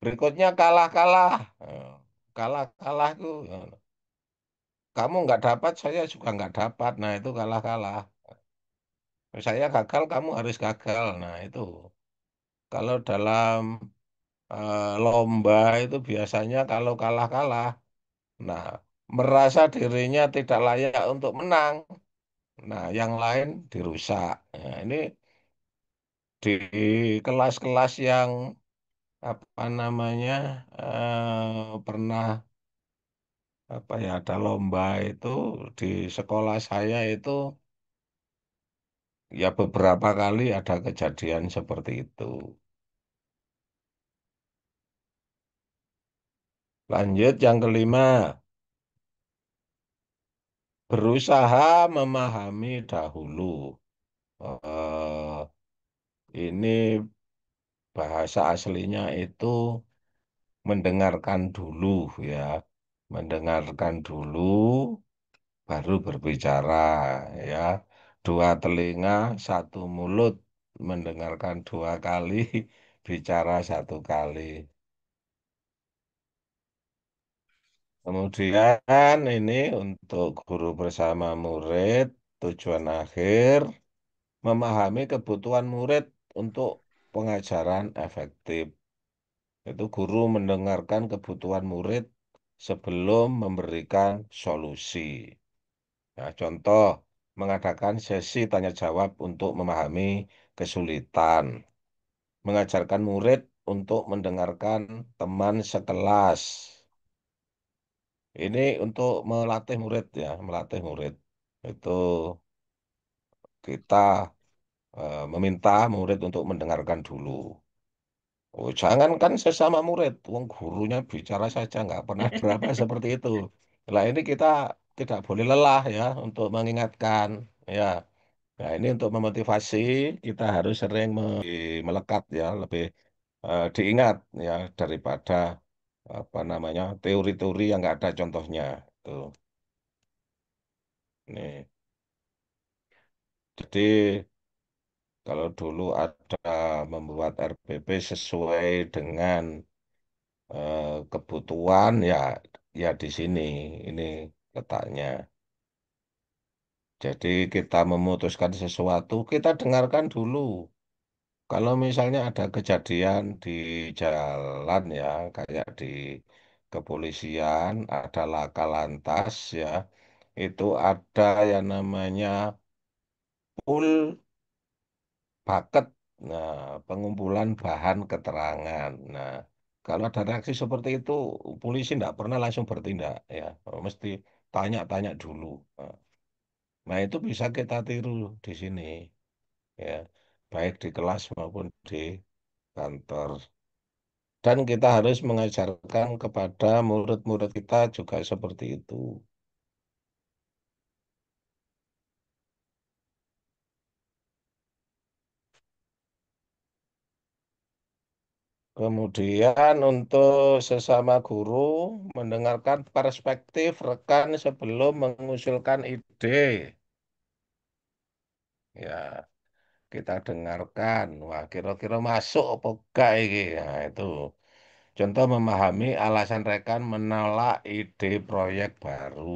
Berikutnya kalah-kalah. Kalah-kalah tuh. Kamu nggak dapat, saya juga nggak dapat. Nah, itu kalah-kalah. Saya gagal, kamu harus gagal. Nah, itu. Kalau dalam lomba itu biasanya kalau kalah-kalah, nah, merasa dirinya tidak layak untuk menang. Nah, yang lain dirusak. Nah, ini di kelas-kelas yang apa namanya pernah apa ya ada lomba itu di sekolah saya itu ya beberapa kali ada kejadian seperti itu. Lanjut yang kelima, berusaha memahami dahulu. Eh, ini bahasa aslinya itu mendengarkan dulu ya. Mendengarkan dulu baru berbicara ya. Dua telinga, satu mulut. Mendengarkan dua kali, bicara satu kali. Kemudian ini untuk guru bersama murid, tujuan akhir memahami kebutuhan murid untuk pengajaran efektif. Itu guru mendengarkan kebutuhan murid sebelum memberikan solusi. Nah, contoh, mengadakan sesi tanya jawab untuk memahami kesulitan. Mengajarkan murid untuk mendengarkan teman sekelas. Ini untuk melatih murid ya, melatih murid. Itu kita meminta murid untuk mendengarkan dulu. Oh, jangankan sesama murid, wong gurunya bicara saja nggak pernah berapa seperti itu. Nah, ini kita tidak boleh lelah ya untuk mengingatkan. Ya, nah ini untuk memotivasi kita harus sering melekat ya, lebih diingat ya daripada apa namanya teori-teori yang nggak ada contohnya. Tuh, nih. Jadi kalau dulu ada membuat RPP sesuai dengan kebutuhan ya ya di sini ini letaknya. Jadi kita memutuskan sesuatu, kita dengarkan dulu. Kalau misalnya ada kejadian di jalan ya, kayak di kepolisian, ada laka lantas ya, itu ada yang namanya pool bucket, nah pengumpulan bahan keterangan. Nah, kalau ada reaksi seperti itu, polisi tidak pernah langsung bertindak ya, mesti tanya-tanya dulu. Nah, itu bisa kita tiru di sini ya, baik di kelas maupun di kantor. Dan kita harus mengajarkan kepada murid-murid kita juga seperti itu. Kemudian untuk sesama guru mendengarkan perspektif rekan sebelum mengusulkan ide. Ya, kita dengarkan. Wah, kira-kira masuk apa enggak ini? Nah, itu. Contoh memahami alasan rekan menolak ide proyek baru.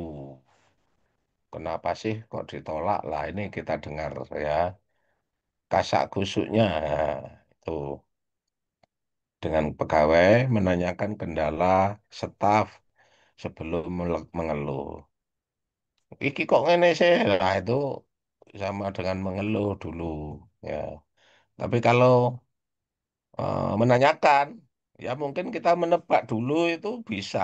Kenapa sih kok ditolak? Lah ini kita dengar ya. Kasak kusuknya. Nah, itu. Dengan pegawai menanyakan kendala staf sebelum mengeluh. Iki kok ngene sih? Nah, itu sama dengan mengeluh dulu. Ya. Tapi kalau menanyakan, ya mungkin kita menebak dulu itu bisa.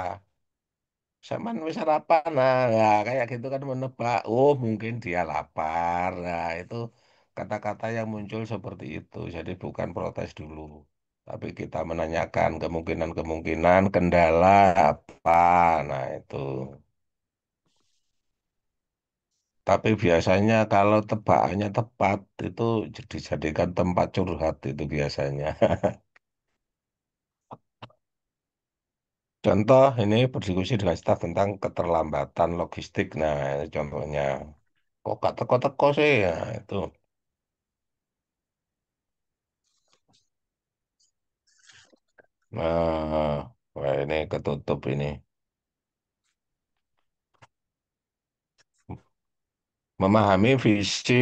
Zaman wis sarapan, nah, ya, kayak gitu kan menebak. Oh, mungkin dia lapar. Nah, itu kata-kata yang muncul seperti itu. Jadi bukan protes dulu, tapi kita menanyakan kemungkinan-kemungkinan kendala apa. Nah, itu. Tapi biasanya kalau tebakannya tepat, itu dijadikan tempat curhat itu biasanya. Contoh ini berdiskusi dengan staf tentang keterlambatan logistik. Nah, ini contohnya. Kok gak teko-teko sih? Nah, itu. Nah, wah ini ketutup ini. Memahami visi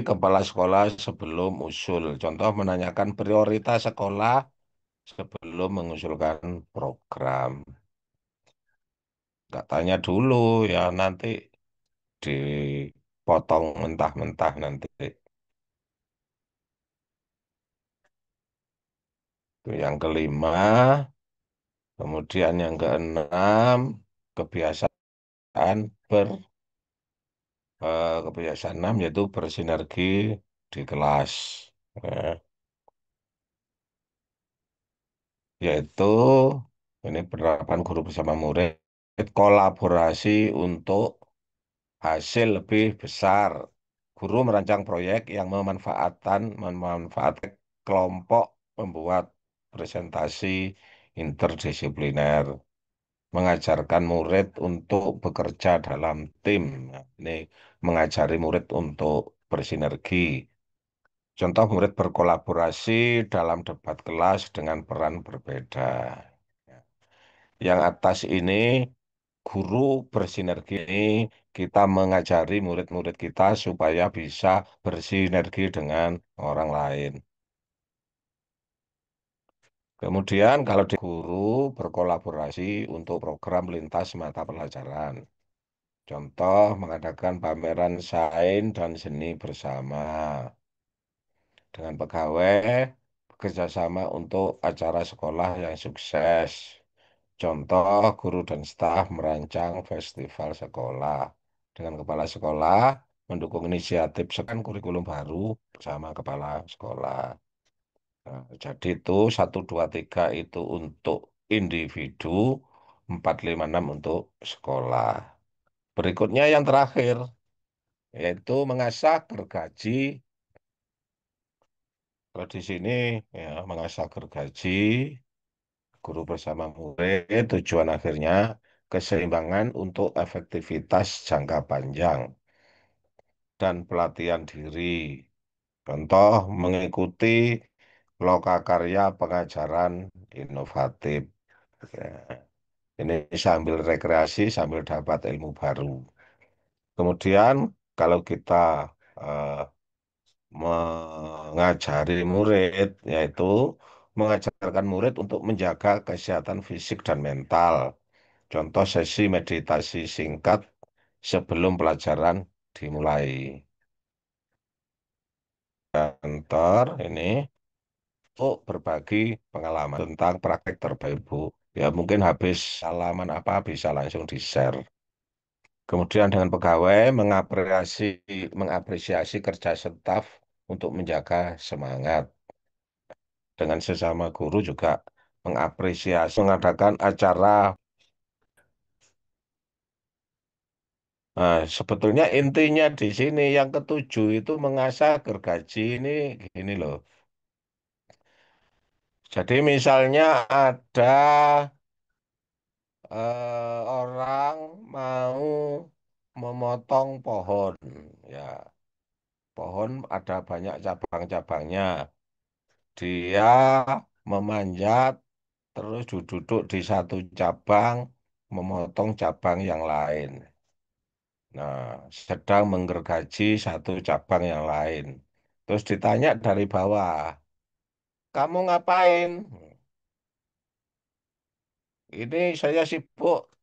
kepala sekolah sebelum usul. Contoh menanyakan prioritas sekolah sebelum mengusulkan program. Katanya dulu ya nanti dipotong mentah-mentah nanti. Itu yang kelima. Kemudian yang keenam, kebiasaan kebiasaan enam yaitu bersinergi di kelas. Eh, Yaitu ini penerapan guru bersama murid, kolaborasi untuk hasil lebih besar. Guru merancang proyek yang memanfaatkan kelompok membuat presentasi interdisipliner, mengajarkan murid untuk bekerja dalam tim. Nah, ini mengajari murid untuk bersinergi. Contoh murid berkolaborasi dalam debat kelas dengan peran berbeda. Yang atas ini guru bersinergi ini kita mengajari murid-murid kita supaya bisa bersinergi dengan orang lain. Kemudian kalau di guru berkolaborasi untuk program lintas mata pelajaran. Contoh mengadakan pameran sains dan seni bersama. Dengan pegawai bekerja sama untuk acara sekolah yang sukses. Contoh, guru dan staf merancang festival sekolah dengan kepala sekolah, mendukung inisiatif sekan kurikulum baru bersama kepala sekolah. Nah, jadi itu 1, 2, 3 itu untuk individu, 4, 5, 6 untuk sekolah. Berikutnya yang terakhir, yaitu mengasah gergaji. Kalau di sini ya mengasah gergaji guru bersama murid, tujuan akhirnya keseimbangan untuk efektivitas jangka panjang dan pelatihan diri. Contoh, mengikuti lokakarya pengajaran inovatif. Ya, ini sambil rekreasi, sambil dapat ilmu baru. Kemudian, kalau kita eh, mengajari murid, yaitu mengajarkan murid untuk menjaga kesehatan fisik dan mental. Contoh sesi meditasi singkat sebelum pelajaran dimulai. Kantor ini berbagi pengalaman tentang praktek terbaik Bu. Ya mungkin habis halaman apa bisa langsung di-share. Kemudian dengan pegawai mengapresiasi kerja staf untuk menjaga semangat. Dengan sesama guru juga mengapresiasi mengadakan acara. Nah, sebetulnya intinya di sini yang ketujuh itu mengasah gergaji ini gini loh. Jadi misalnya ada orang mau memotong pohon, ya pohon ada banyak cabang-cabangnya. Dia memanjat terus duduk di satu cabang, memotong cabang yang lain. Nah, sedang menggergaji satu cabang yang lain. Terus ditanya dari bawah, kamu ngapain? Ini saya sibuk,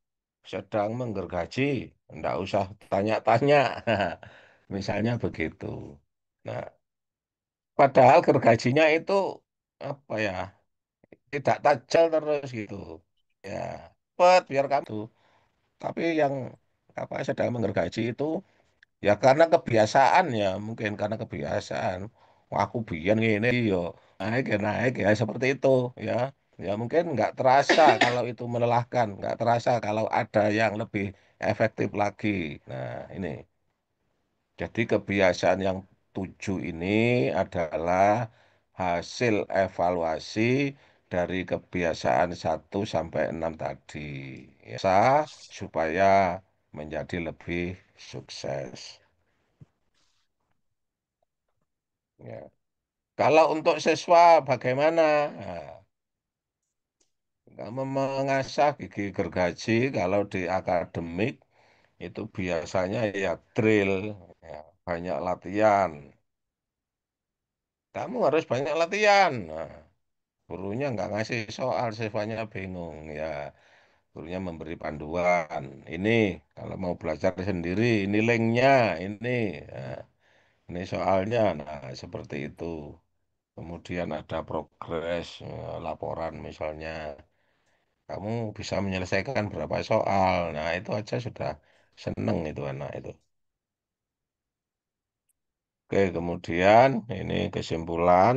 sedang menggergaji. Enggak usah tanya-tanya. Misalnya begitu. Nah, padahal gergajinya itu apa ya? Tidak tajam terus gitu. Ya, biar kamu. Tapi yang apa sedang menggergaji itu ya karena kebiasaan ya, mungkin karena kebiasaan. Wah, aku biyen ngene yo, naik ya seperti itu ya. Ya mungkin nggak terasa kalau itu melelahkan, nggak terasa kalau ada yang lebih efektif lagi. Nah, ini. Jadi kebiasaan yang 7 ini adalah hasil evaluasi dari kebiasaan 1 sampai 6 tadi. Ya, supaya menjadi lebih sukses. Ya. Kalau untuk siswa bagaimana? Nah, kamu mengasah gigi gergaji kalau di akademik itu biasanya ya drill, ya, banyak latihan. Kamu harus banyak latihan. Nah, gurunya nggak ngasih soal, siswanya bingung. Ya, gurunya memberi panduan. Ini kalau mau belajar sendiri, ini linknya, ini, ya, ini soalnya. Nah, seperti itu. Kemudian ada progres, laporan misalnya. Kamu bisa menyelesaikan berapa soal. Nah, itu aja sudah seneng itu anak itu. Oke, kemudian ini kesimpulan.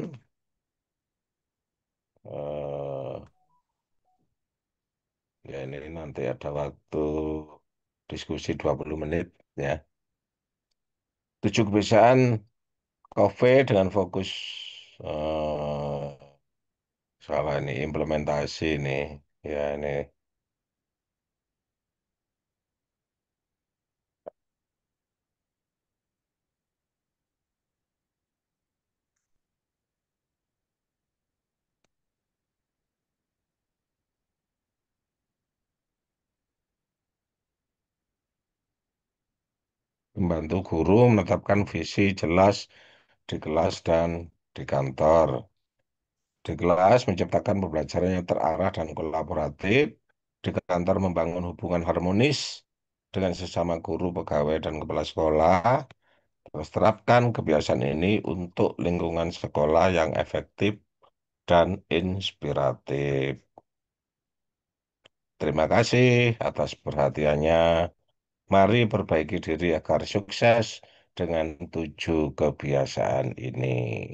Eh, ya ini nanti ada waktu diskusi 20 menit ya. 7 kebiasaan kafe dengan fokus salah ini implementasi nih. Ya ini membantu guru menetapkan visi jelas di kelas dan di kantor. Di kelas menciptakan pembelajaran yang terarah dan kolaboratif. Di kantor membangun hubungan harmonis dengan sesama guru, pegawai, dan kepala sekolah. Terus terapkan kebiasaan ini untuk lingkungan sekolah yang efektif dan inspiratif. Terima kasih atas perhatiannya. Mari perbaiki diri agar sukses dengan 7 kebiasaan ini.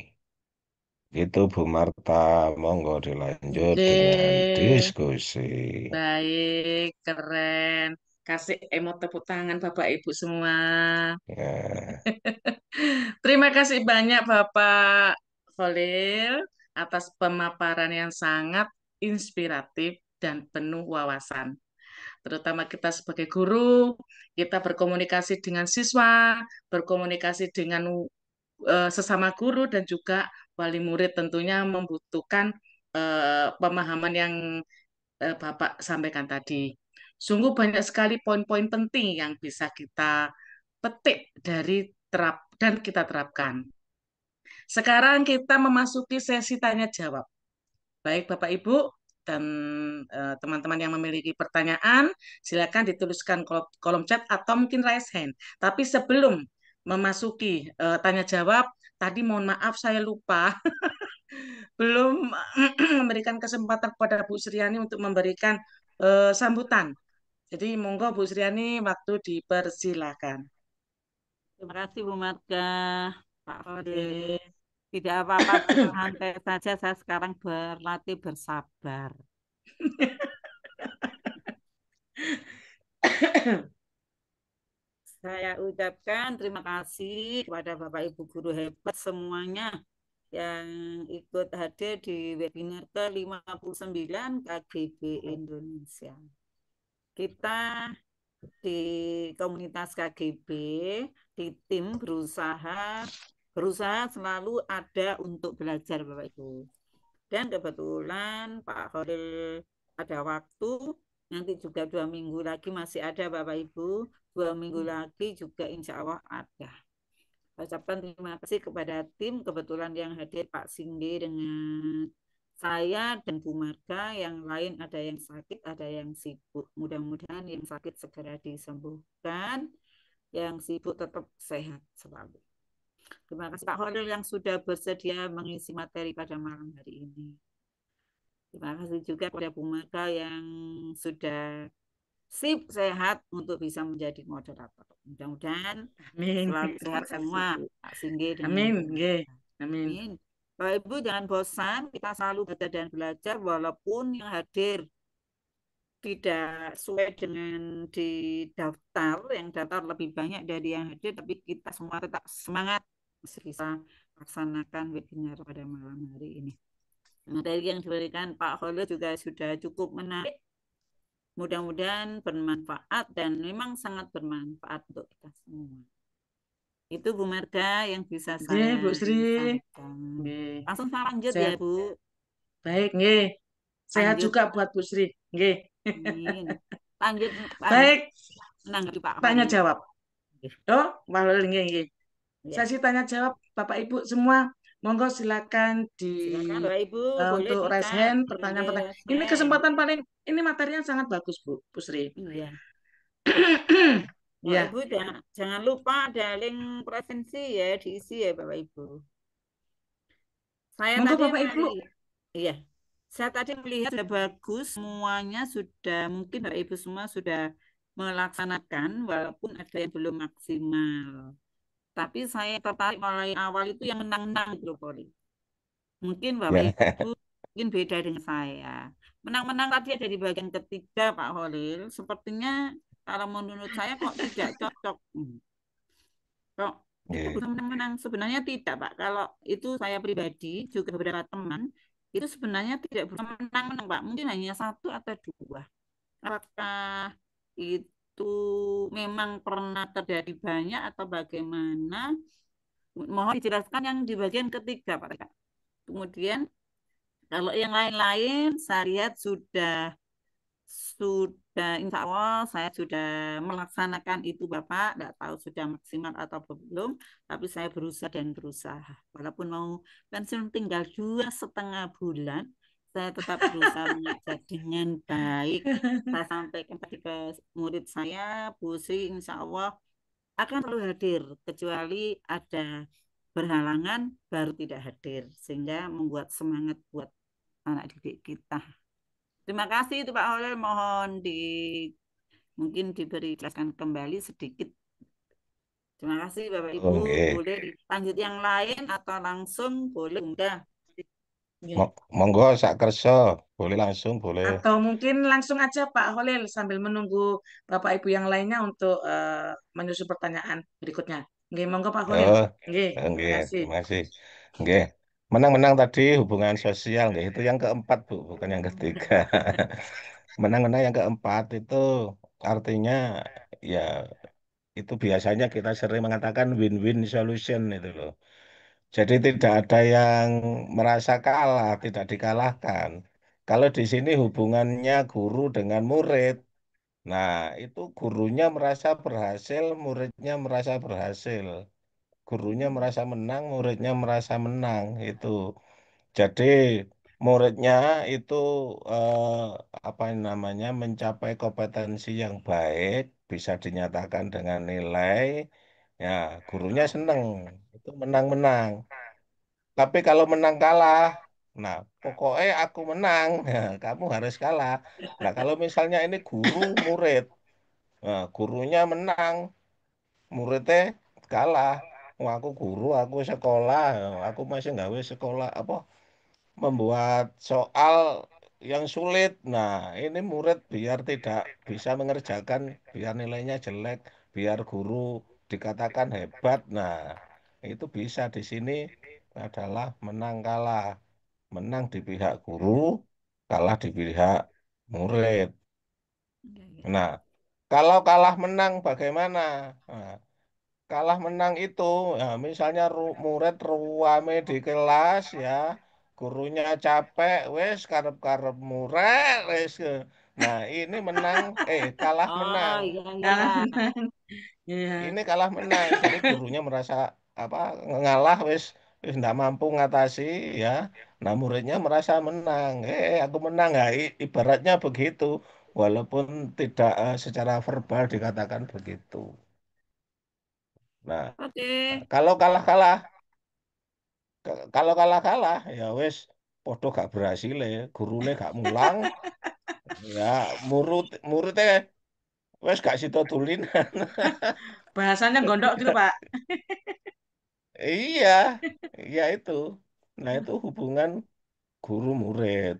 Itu Bu Marta, monggo dilanjut dengan Nggih, diskusi. baik, keren. Kasih emot tepuk tangan Bapak Ibu semua. Ya, Terima kasih banyak Bapak Khalil atas pemaparan yang sangat inspiratif dan penuh wawasan. Terutama kita sebagai guru, kita berkomunikasi dengan siswa, berkomunikasi dengan sesama guru dan juga wali murid tentunya membutuhkan pemahaman yang Bapak sampaikan tadi. Sungguh banyak sekali poin-poin penting yang bisa kita petik dari dan kita terapkan. Sekarang kita memasuki sesi tanya jawab. Baik Bapak Ibu dan teman-teman yang memiliki pertanyaan, silakan dituliskan kolom chat atau mungkin raise hand. Tapi sebelum memasuki tanya jawab, tadi mohon maaf saya lupa belum memberikan kesempatan kepada Bu Sriani untuk memberikan sambutan. Jadi monggo Bu Sriani waktu dipersilakan. Terima kasih Bu Marga, Pak Khalil. Oke. Tidak apa-apa, Bu. Santai saja. Saya sekarang berlatih bersabar. Saya ucapkan terima kasih kepada Bapak Ibu guru hebat semuanya yang ikut hadir di webinar ke-59 KGB Indonesia. Kita di komunitas KGB, di tim berusaha selalu ada untuk belajar Bapak Ibu. Dan kebetulan Pak Khalil ada waktu, nanti juga 2 minggu lagi masih ada Bapak Ibu, 2 minggu lagi juga insya Allah ada. Saya ucapkan terima kasih kepada tim, kebetulan yang hadir Pak Singgi dengan saya dan Bu Marga, yang lain ada yang sakit, ada yang sibuk. Mudah-mudahan yang sakit segera disembuhkan, yang sibuk tetap sehat selalu. Terima kasih Pak Khalil yang sudah bersedia mengisi materi pada malam hari ini. Terima kasih juga kepada Bu Marga yang sudah sip sehat untuk bisa menjadi moderator. Mudah-mudahan Amin. selalu Terima sehat kasih, semua, Bu. Pak Singgi dengan Amin. Bu Nggih. Marga. Amin. Amin. Bapak Ibu jangan bosan, kita selalu belajar dan belajar walaupun yang hadir tidak sesuai dengan di daftar, yang daftar lebih banyak dari yang hadir, tapi kita semua tetap semangat masih bisa laksanakan webinar pada malam hari ini. Materi yang diberikan Pak Khalil juga sudah cukup menarik. Mudah-mudahan bermanfaat dan memang sangat bermanfaat untuk kita semua. Itu Bu Marga yang bisa Nggih, saya Bu Sri. sampaikan. Nggih. Langsung saya lanjut ya Sehat. Bu. Baik, nggih. Sehat Lanjut. juga buat Bu Sri. Nggih. Amin. Lanjut Baik, menanggapi Pak tanya Khalil. jawab. Oh, Khalil nggih, nggih. Ya. Sesi tanya jawab Bapak Ibu semua. Monggo silakan Silakan Bapak Ibu, boleh untuk di raise chat, hand boleh pertanyaan-pertanyaan. raise Ini hand. kesempatan paling ini materinya sangat bagus Bu Sri. Iya. Bapak Ya. Ibu jangan lupa ada link presensi ya, diisi ya Bapak Ibu. Saya Monggo tadi Bapak Ibu. Iya. Saya tadi melihat sudah bagus, semuanya sudah, mungkin Bapak Ibu semua sudah melaksanakan walaupun ada yang belum maksimal. Tapi saya tertarik mulai awal itu yang menang-menang gitu, Poli. Mungkin Bapak ya. Ibu mungkin beda dengan saya. Menang-menang tadi ada di bagian ketiga Pak Holil. Sepertinya kalau menurut saya kok tidak cocok. Kok kita Nggih. bisa menang-menang? Sebenarnya tidak Pak. Kalau itu saya pribadi juga beberapa teman itu sebenarnya tidak bisa menang-menang Pak. Mungkin hanya 1 atau 2. Apakah itu memang pernah terjadi banyak atau bagaimana? Mohon dijelaskan yang di bagian ketiga Pak. Kemudian kalau yang lain-lain saya lihat sudah insya Allah saya sudah melaksanakan itu Bapak, tidak tahu sudah maksimal atau belum, tapi saya berusaha dan berusaha. Walaupun mau pensiun tinggal 2,5 bulan, saya tetap berusaha mengajar dengan baik. Saya sampaikan tadi ke murid saya, Bu Sri, insya Allah akan selalu hadir, kecuali ada berhalangan baru tidak hadir, sehingga membuat semangat buat anak didik kita. Terima kasih itu Pak Holil, mohon mungkin diberi jelaskan kembali sedikit. Terima kasih Bapak Ibu. Oke. Boleh lanjut yang lain atau langsung boleh enggak? Nggih. Monggo sak kerso, boleh langsung, boleh. Atau mungkin langsung aja Pak Holil sambil menunggu Bapak Ibu yang lainnya untuk menyusun pertanyaan berikutnya. Nggih, monggo Pak Holil. Oh, Nggih, oke, terima kasih. terima kasih. Oke. Menang-menang tadi hubungan sosial, nggih. Itu yang keempat, Bu, bukan yang ketiga. Menang-menang yang keempat itu artinya ya itu biasanya kita sering mengatakan win-win solution itu loh. Jadi tidak ada yang merasa kalah, tidak dikalahkan. Kalau di sini hubungannya guru dengan murid, nah itu gurunya merasa berhasil, muridnya merasa berhasil. Gurunya merasa menang, muridnya merasa menang. Itu. Jadi muridnya itu apa namanya mencapai kompetensi yang baik, bisa dinyatakan dengan nilai. Ya, gurunya seneng. Itu menang-menang. Tapi kalau menang kalah, nah pokoknya aku menang, nah, kamu harus kalah. Nah kalau misalnya ini guru murid, nah, gurunya menang, muridnya kalah. Wah, aku guru, aku sekolah, aku masih nggak sekolah apa membuat soal yang sulit. Nah, ini murid biar tidak bisa mengerjakan, biar nilainya jelek, biar guru dikatakan hebat. Nah, itu bisa di sini adalah menang kalah. Menang di pihak guru, kalah di pihak murid. Ya, ya. Nah, kalau kalah menang bagaimana? Nah, kalah menang itu ya, misalnya murid ruame di kelas ya, gurunya capek wes karep-karep murid wes nah ini menang kalah Oh menang, iya iya. Kalah menang. Iya. ini kalah menang, jadi gurunya merasa apa ngalah wes wes nggak mampu ngatasi ya, nah muridnya merasa menang, aku menang ya, ibaratnya begitu walaupun tidak secara verbal dikatakan begitu. Nah, Oke. kalau kalah-kalah, kalau kalah-kalah ya wes podo gak berhasil ya, gurune gak mulang, ya muridnya wes gak sida tulin. Bahasanya gondok gitu, Pak. Iya, iya itu. Nah, itu hubungan guru murid.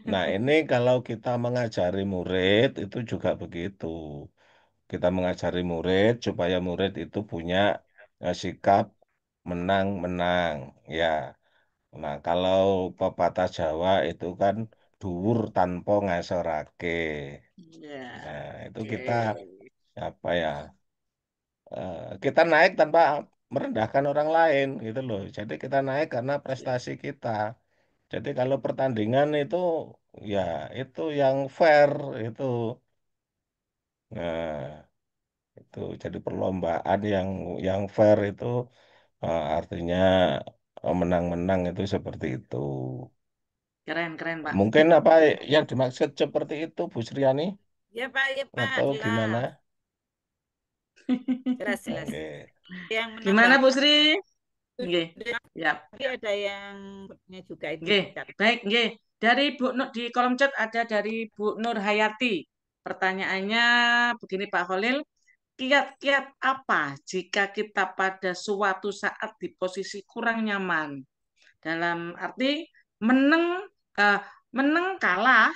Nah, ini kalau kita mengajari murid itu juga begitu. Kita mengajari murid supaya murid itu punya sikap menang-menang, ya. Nah, kalau pepatah Jawa itu kan dhuwur tanpa ngasorake. Iya. Nah, itu Oke. kita apa ya? Kita naik tanpa merendahkan orang lain gitu loh. Jadi kita naik karena prestasi kita. Jadi kalau pertandingan itu ya itu yang fair itu. Nah, itu jadi perlombaan yang fair itu artinya menang-menang itu seperti itu. Keren, keren, Pak. Mungkin apa yang dimaksud seperti itu, Bu Sriani? Ya Pak, Atau gimana? jelas. Jelas jelas. Oke. Yang Gimana, Bu menambahkan Sri? Nggih. Ya. tapi ada yang juga itu Nggih. dicat. Baik, nggih. Dari Bu Nur, di kolom chat ada dari Bu Nur Hayati. Pertanyaannya begini, Pak Holil. Kiat-kiat apa jika kita pada suatu saat di posisi kurang nyaman? Dalam arti menang, eh, menang kalah.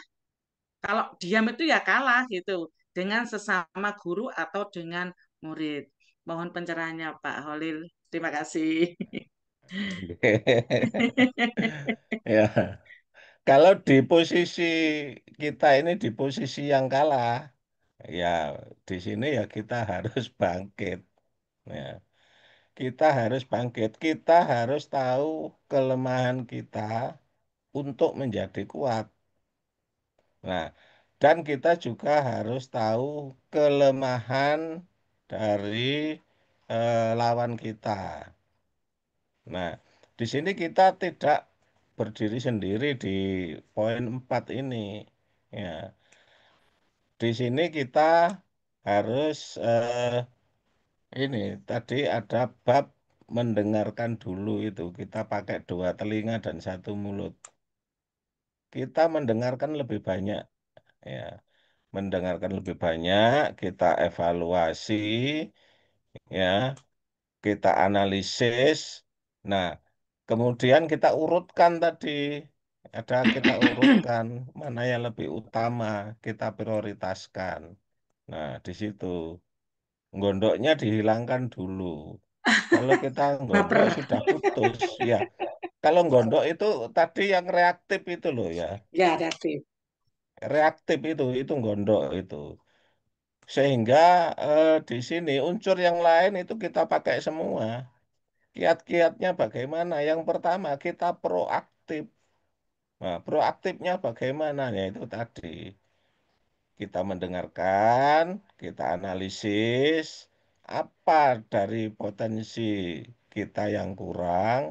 Kalau diam itu ya kalah gitu dengan sesama guru atau dengan murid. Mohon pencerahannya Pak Holil. Terima kasih. Ya, kalau di posisi kita ini di posisi yang kalah, ya di sini ya kita harus bangkit. Ya, kita harus bangkit. Kita harus tahu kelemahan kita untuk menjadi kuat. Nah, dan kita juga harus tahu kelemahan dari lawan kita. Nah, di sini kita tidak berdiri sendiri di poin 4 ini. Ya, di sini kita harus ini tadi ada bab mendengarkan dulu itu. Kita pakai dua telinga dan satu mulut. kita mendengarkan lebih banyak, ya, mendengarkan lebih banyak, kita evaluasi, ya, kita analisis. Nah, kemudian kita urutkan tadi, kita urutkan mana yang lebih utama, kita prioritaskan. Nah, di situ gondoknya dihilangkan dulu. Kalau kita gondok Baper. sudah putus, ya. Kalau gondok itu tadi yang reaktif itu loh ya, Ya, reaktif. reaktif itu gondok itu. Sehingga di sini unsur yang lain itu kita pakai semua. Kiat-kiatnya bagaimana? Yang pertama kita proaktif. Nah, proaktifnya bagaimana? Ya itu tadi. Kita mendengarkan, kita analisis apa dari potensi kita yang kurang.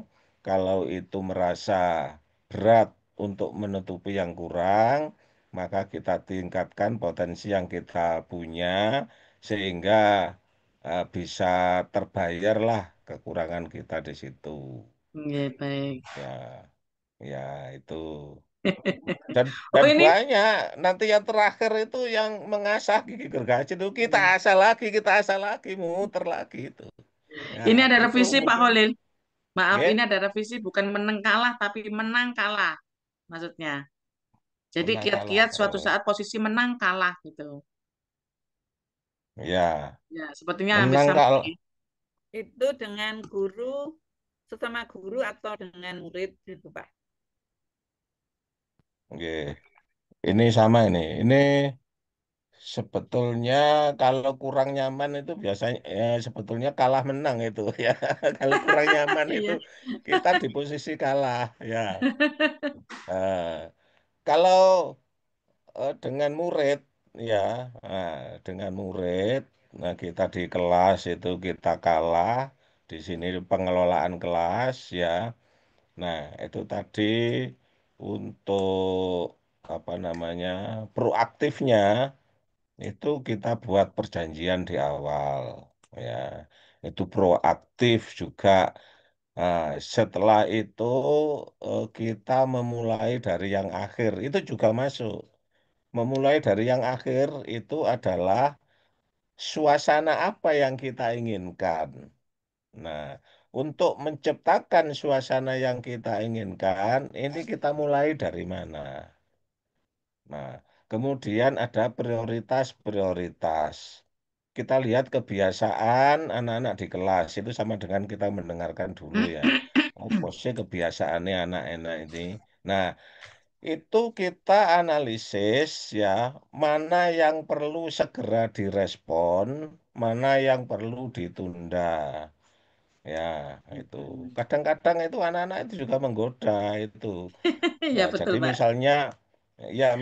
Kalau itu merasa berat untuk menutupi yang kurang, maka kita tingkatkan potensi yang kita punya sehingga bisa terbayarlah kekurangan kita di situ. Ya, baik. Ya, ya itu. Dan Oh, dan ini banyak nanti yang terakhir itu yang mengasah gigi gergaji itu kita asah lagi, muter lagi itu. Ya, ini ada itu revisi Pak mungkin Holil. Maaf, ya ini ada revisi bukan menang kalah tapi menang kalah maksudnya. Jadi menang kalah. kiat-kiat suatu saat posisi menang kalah gitu. Ya, Ya, sepertinya hampir menang sama kalau ini. Itu dengan guru, sesama guru atau dengan murid gitu, Pak. oke. Ini sama ini. Ini sebetulnya kalau kurang nyaman itu biasanya ya sebetulnya kalah menang itu ya. Kalau kurang nyaman itu Iya. kita di posisi kalah ya. Kalau dengan murid ya, nah, dengan murid, nah kita di kelas itu kita kalah, di sini pengelolaan kelas ya. Nah, itu tadi untuk apa namanya proaktifnya itu kita buat perjanjian di awal ya. Itu proaktif juga. Nah, setelah itu kita memulai dari yang akhir itu juga masuk. Memulai dari yang akhir itu adalah suasana apa yang kita inginkan. Nah, untuk menciptakan suasana yang kita inginkan, ini kita mulai dari mana? Nah, kemudian ada prioritas-prioritas. Kita lihat kebiasaan anak-anak di kelas, itu sama dengan kita mendengarkan dulu ya. Oh, sih kebiasaannya anak-anak ini. Nah, itu kita analisis ya, mana yang perlu segera direspon, mana yang perlu ditunda. Ya, itu. Kadang-kadang itu anak-anak itu juga menggoda itu. Ya Nah, betul, jadi Pak.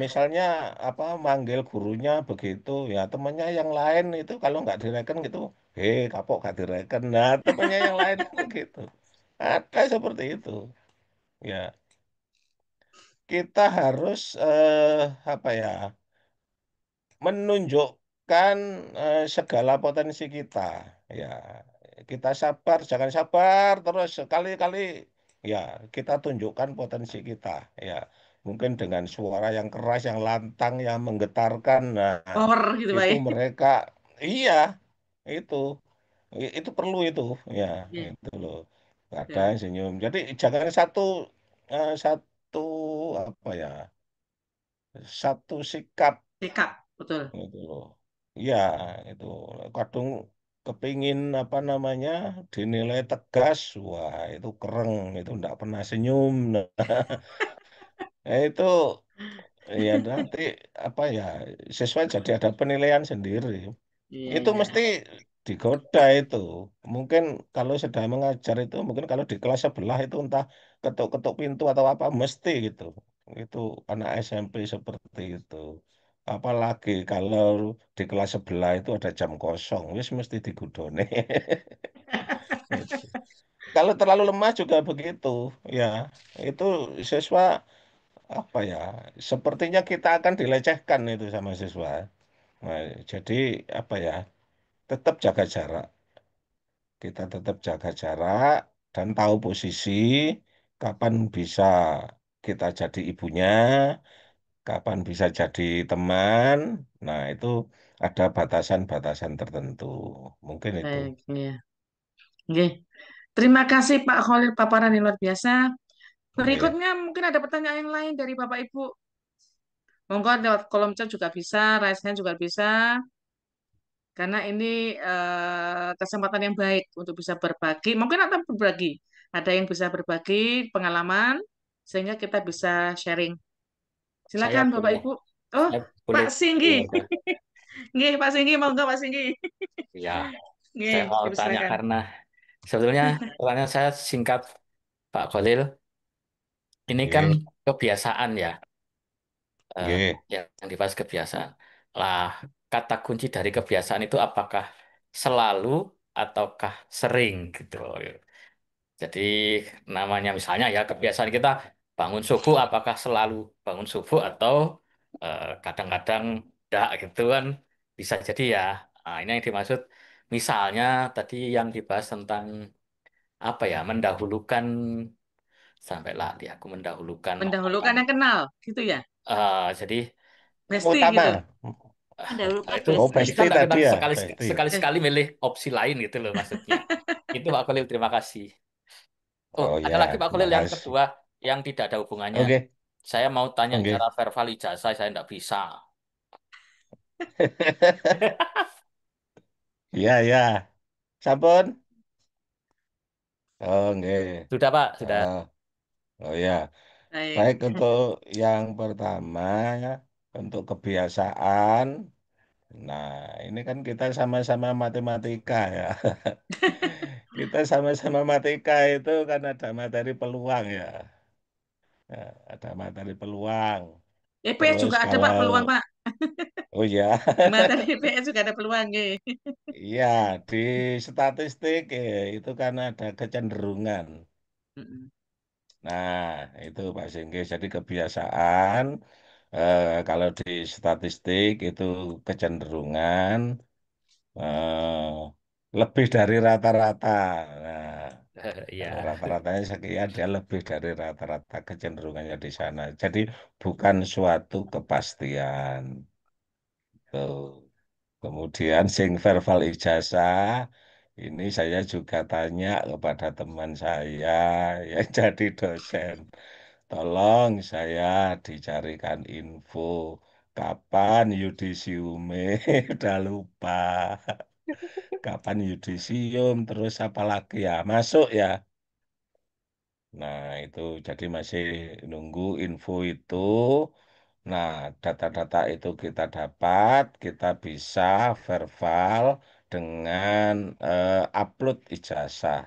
misalnya apa manggil gurunya begitu, ya temannya yang lain itu kalau nggak direken gitu, kapok nggak direken. Nah, temannya yang lain itu gitu. Ada seperti itu. Ya, kita harus apa ya? Menunjukkan segala potensi kita. Ya, kita sabar, jangan sabar terus sekali-kali ya kita tunjukkan potensi kita. Ya, mungkin dengan suara yang keras, yang lantang, yang menggetarkan. Nah, Power gitu, Pak. itu Ya. mereka iya itu itu perlu itu ya Iya, itu loh. Kadang ya. senyum. Jadi jangan satu apa ya satu sikap Sikap, betul. itu loh. Iya, itu kadang kepingin apa namanya dinilai tegas, wah itu kereng, itu enggak pernah senyum. Nah, itu ya nanti apa ya sesuai jadi ada penilaian sendiri. Iya, Itu iya. mesti digoda itu. Mungkin kalau sedang mengajar itu, mungkin kalau di kelas sebelah itu entah ketuk-ketuk pintu atau apa, mesti gitu. Itu anak SMP seperti itu. Apalagi kalau di kelas sebelah itu ada jam kosong, wis mesti digudone. Itu. Kalau terlalu lemah juga begitu, ya. Itu siswa apa ya? Sepertinya kita akan dilecehkan itu sama siswa. Nah, jadi apa ya? Tetap jaga jarak. Kita tetap jaga jarak dan tahu posisi kapan bisa kita jadi ibunya, kapan bisa jadi teman. Nah, itu ada batasan-batasan tertentu. Mungkin itu. Baik, ya. Oke. Terima kasih Pak Khalil paparan yang luar biasa. Oke. Berikutnya mungkin ada pertanyaan yang lain dari Bapak Ibu. Monggo lewat kolom chat juga bisa, raise hand juga bisa. Karena ini kesempatan yang baik untuk bisa berbagi. Mungkin atau berbagi. Ada yang bisa berbagi pengalaman sehingga kita bisa sharing. Saya Silakan Bapak boleh, Ibu. Oh, saya boleh. Pak Singgi. Iya, udah. Nggih, Pak Singgi, monggo Pak Singgi. Ya, Nggih, saya mau tanya dipersilakan. karena sebetulnya pertanyaan saya singkat, Pak Khalil. Ini kan Oke. kebiasaan ya, eh, Oke. yang dibahas kebiasaan. Lah, kata kunci dari kebiasaan itu apakah selalu ataukah sering gitu loh. Jadi namanya misalnya ya kebiasaan kita bangun subuh, apakah selalu bangun subuh atau kadang-kadang enggak gitu kan, bisa jadi ya. Nah, ini yang dimaksud misalnya tadi yang dibahas tentang apa ya, mendahulukan, sampai lali aku, mendahulukan apa. Mendahulukan yang kenal, gitu ya. Jadi Yang Besti gitu. utama. Mendahulukan itu Oh, besti. kita pasti enggak, kita tadi ya. sekali Pasti ya. sekali Eh, sekali milih opsi lain gitu loh maksudnya. Itu Pak Khalil, terima kasih. Oh, Oh ada ya, lagi Pak Khalil yang makasih. kedua yang tidak ada hubungannya. Oke. Saya mau tanya cara Oke. verbal ijazah, saya tidak bisa. Iya, ya. Sampun. Oh, enggak. Sudah Pak, sudah. Oh, oh ya. baik. Baik untuk yang pertama, untuk kebiasaan. Nah, ini kan kita sama-sama matematika ya. Kita sama-sama matematika itu kan ada materi peluang ya. Ya, ada materi peluang. EPS Terus juga ada Pak kalau, peluang Pak. oh ya, Di materi EPS juga ada peluang nggih. iya di statistik itu kan ada kecenderungan. Mm-mm. Nah, itu Pak Singgih. Jadi kebiasaan kalau di statistik itu kecenderungan lebih dari rata-rata. Nah, kalau Iya. rata-ratanya sekian, dia lebih dari rata-rata kecenderungannya di sana. Jadi bukan suatu kepastian. Tuh. Kemudian sing verbal ijazah, ini saya juga tanya kepada teman saya yang jadi dosen. Tolong saya dicarikan info kapan yudisiume, udah lupa. Kapan yudisium, terus apa lagi ya? Masuk ya. Nah, itu jadi masih nunggu info itu. Nah, data-data itu kita dapat, kita bisa verbal dengan upload ijazah.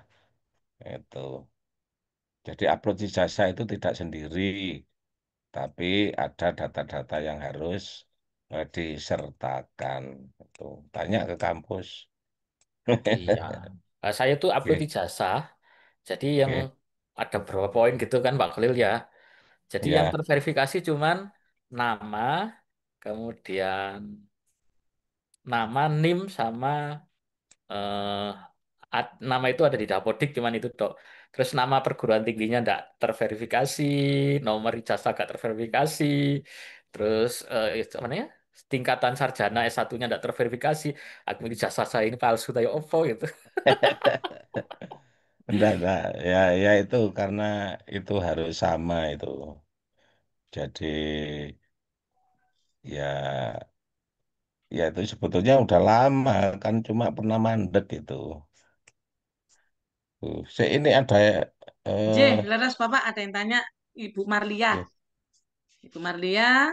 Itu. Jadi upload ijazah itu tidak sendiri, tapi ada data-data yang harus disertakan. Itu. Tanya ke kampus. Iya. Saya tuh upload Oke, ijazah. Jadi yang oke. ada beberapa poin gitu kan Pak Khalil ya. Jadi yang Ya, terverifikasi cuman nama, kemudian nama, NIM sama eh, nama itu ada di Dapodik cuman itu dok. Terus nama perguruan tingginya enggak terverifikasi, nomor ijazah enggak terverifikasi. Terus itu apa namanya? Tingkatan sarjana S1-nya enggak terverifikasi. Aku ijazah saya ini palsu tayo opo gitu. enggak. Ya, ya itu karena itu harus sama itu. Jadi, ya, ya itu sebetulnya udah lama kan cuma pernah mandek itu. Ini ada J, eh leres Bapak ada yang tanya Ibu Marlia. ya, Ibu Marlia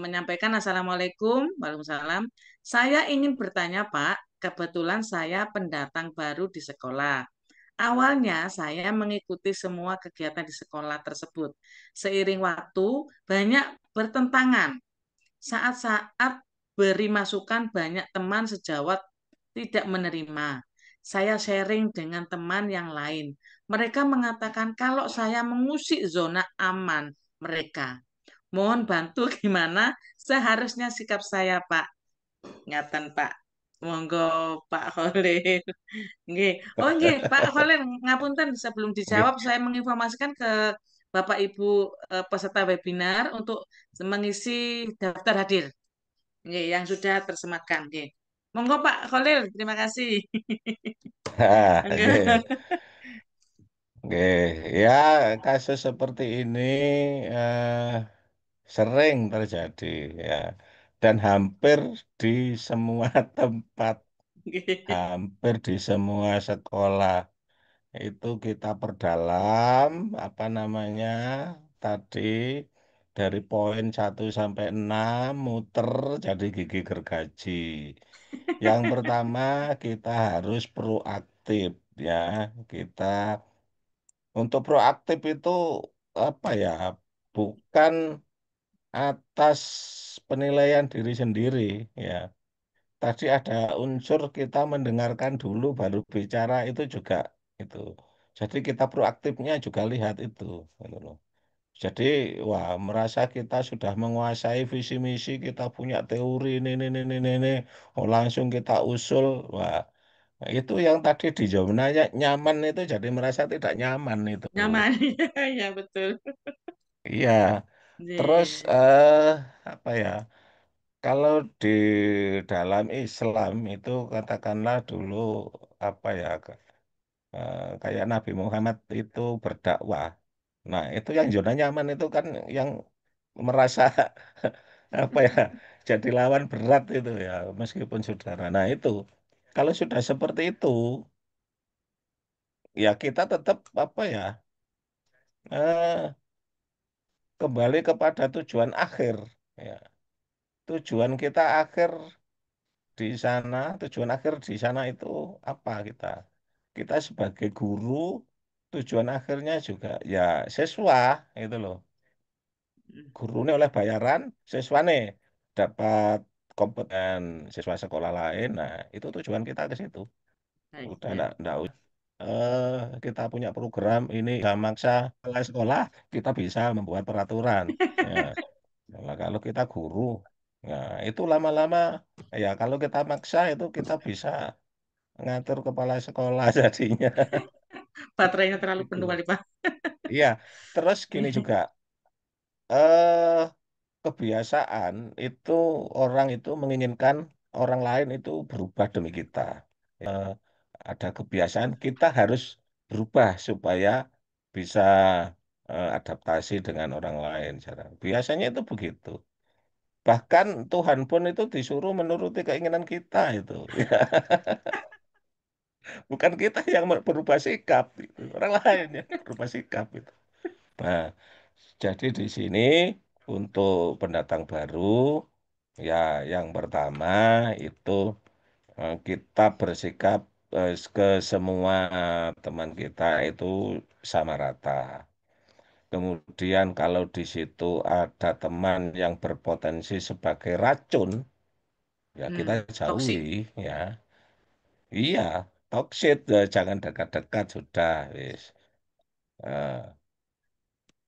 menyampaikan Assalamualaikum, Waalaikumsalam. Saya ingin bertanya Pak, kebetulan saya pendatang baru di sekolah. Awalnya saya mengikuti semua kegiatan di sekolah tersebut. Seiring waktu banyak bertentangan. Saat-saat beri masukan banyak teman sejawat tidak menerima. Saya sharing dengan teman yang lain. Mereka mengatakan kalau saya mengusik zona aman mereka. Mohon bantu gimana seharusnya sikap saya, Pak. Ngaten, Pak. Monggo, Pak Khalil. Nggih. Oh, nggih, Pak Khalil, ngapunten sebelum oke. dijawab saya menginformasikan ke Bapak Ibu peserta webinar untuk mengisi daftar hadir. Nggih, yang sudah tersematkan. Nggih. Monggo Pak Khalil, terima kasih. Ah, Monggo. oke. Oke, ya kasus seperti ini eh, sering terjadi ya, dan hampir di semua tempat, Nggih. hampir di semua sekolah itu kita perdalam apa namanya tadi dari poin 1 sampai 6 muter jadi gigi gergaji. Yang pertama kita harus proaktif ya, kita untuk proaktif itu apa ya? Bukan atas penilaian diri sendiri ya. Tadi ada unsur kita mendengarkan dulu baru bicara itu juga itu. Jadi kita proaktifnya juga lihat itu, gitu loh. Jadi wah merasa kita sudah menguasai visi misi, kita punya teori ini, oh, langsung kita usul, wah itu yang tadi di zonanya nyaman itu jadi merasa tidak nyaman itu. Nyaman. Ya, betul. Iya, terus Nggih. apa ya? Kalau di dalam Islam itu katakanlah dulu apa ya kayak Nabi Muhammad itu berdakwah. Nah, itu yang zona nyaman itu kan yang merasa apa ya jadi lawan berat itu ya meskipun saudara. Nah, itu kalau sudah seperti itu ya kita tetap apa ya eh, kembali kepada tujuan akhir ya. Tujuan kita akhir di sana, tujuan akhir di sana itu apa kita? Kita sebagai guru, tujuan akhirnya juga ya siswa itu loh. Guru ini oleh bayaran, siswa nih dapat kompeten siswa sekolah lain. Nah, itu tujuan kita ke situ. Baik, Udah ya. enggak usah. Kita punya program ini bisa maksa sekolah sekolah, kita bisa membuat peraturan. Ya, nah, kalau kita guru, ya itu lama-lama ya kalau kita maksa itu kita bisa ngatur kepala sekolah jadinya Baterainya terlalu penuh itu. kali, Pak. Iya, terus gini juga, eh kebiasaan itu orang itu menginginkan orang lain itu berubah demi kita. Eh, ada kebiasaan kita harus berubah supaya bisa adaptasi dengan orang lain. Biasanya itu begitu. Bahkan Tuhan pun itu disuruh menuruti keinginan kita itu. Bukan kita yang berubah sikap, itu. Orang lain yang berubah sikap itu. Nah, jadi di sini untuk pendatang baru, ya yang pertama itu kita bersikap ke semua teman kita itu sama rata. Kemudian kalau di situ ada teman yang berpotensi sebagai racun, ya kita jauhi Toksik. ya. Iya, toxic, jangan dekat-dekat sudah, wis. Eh,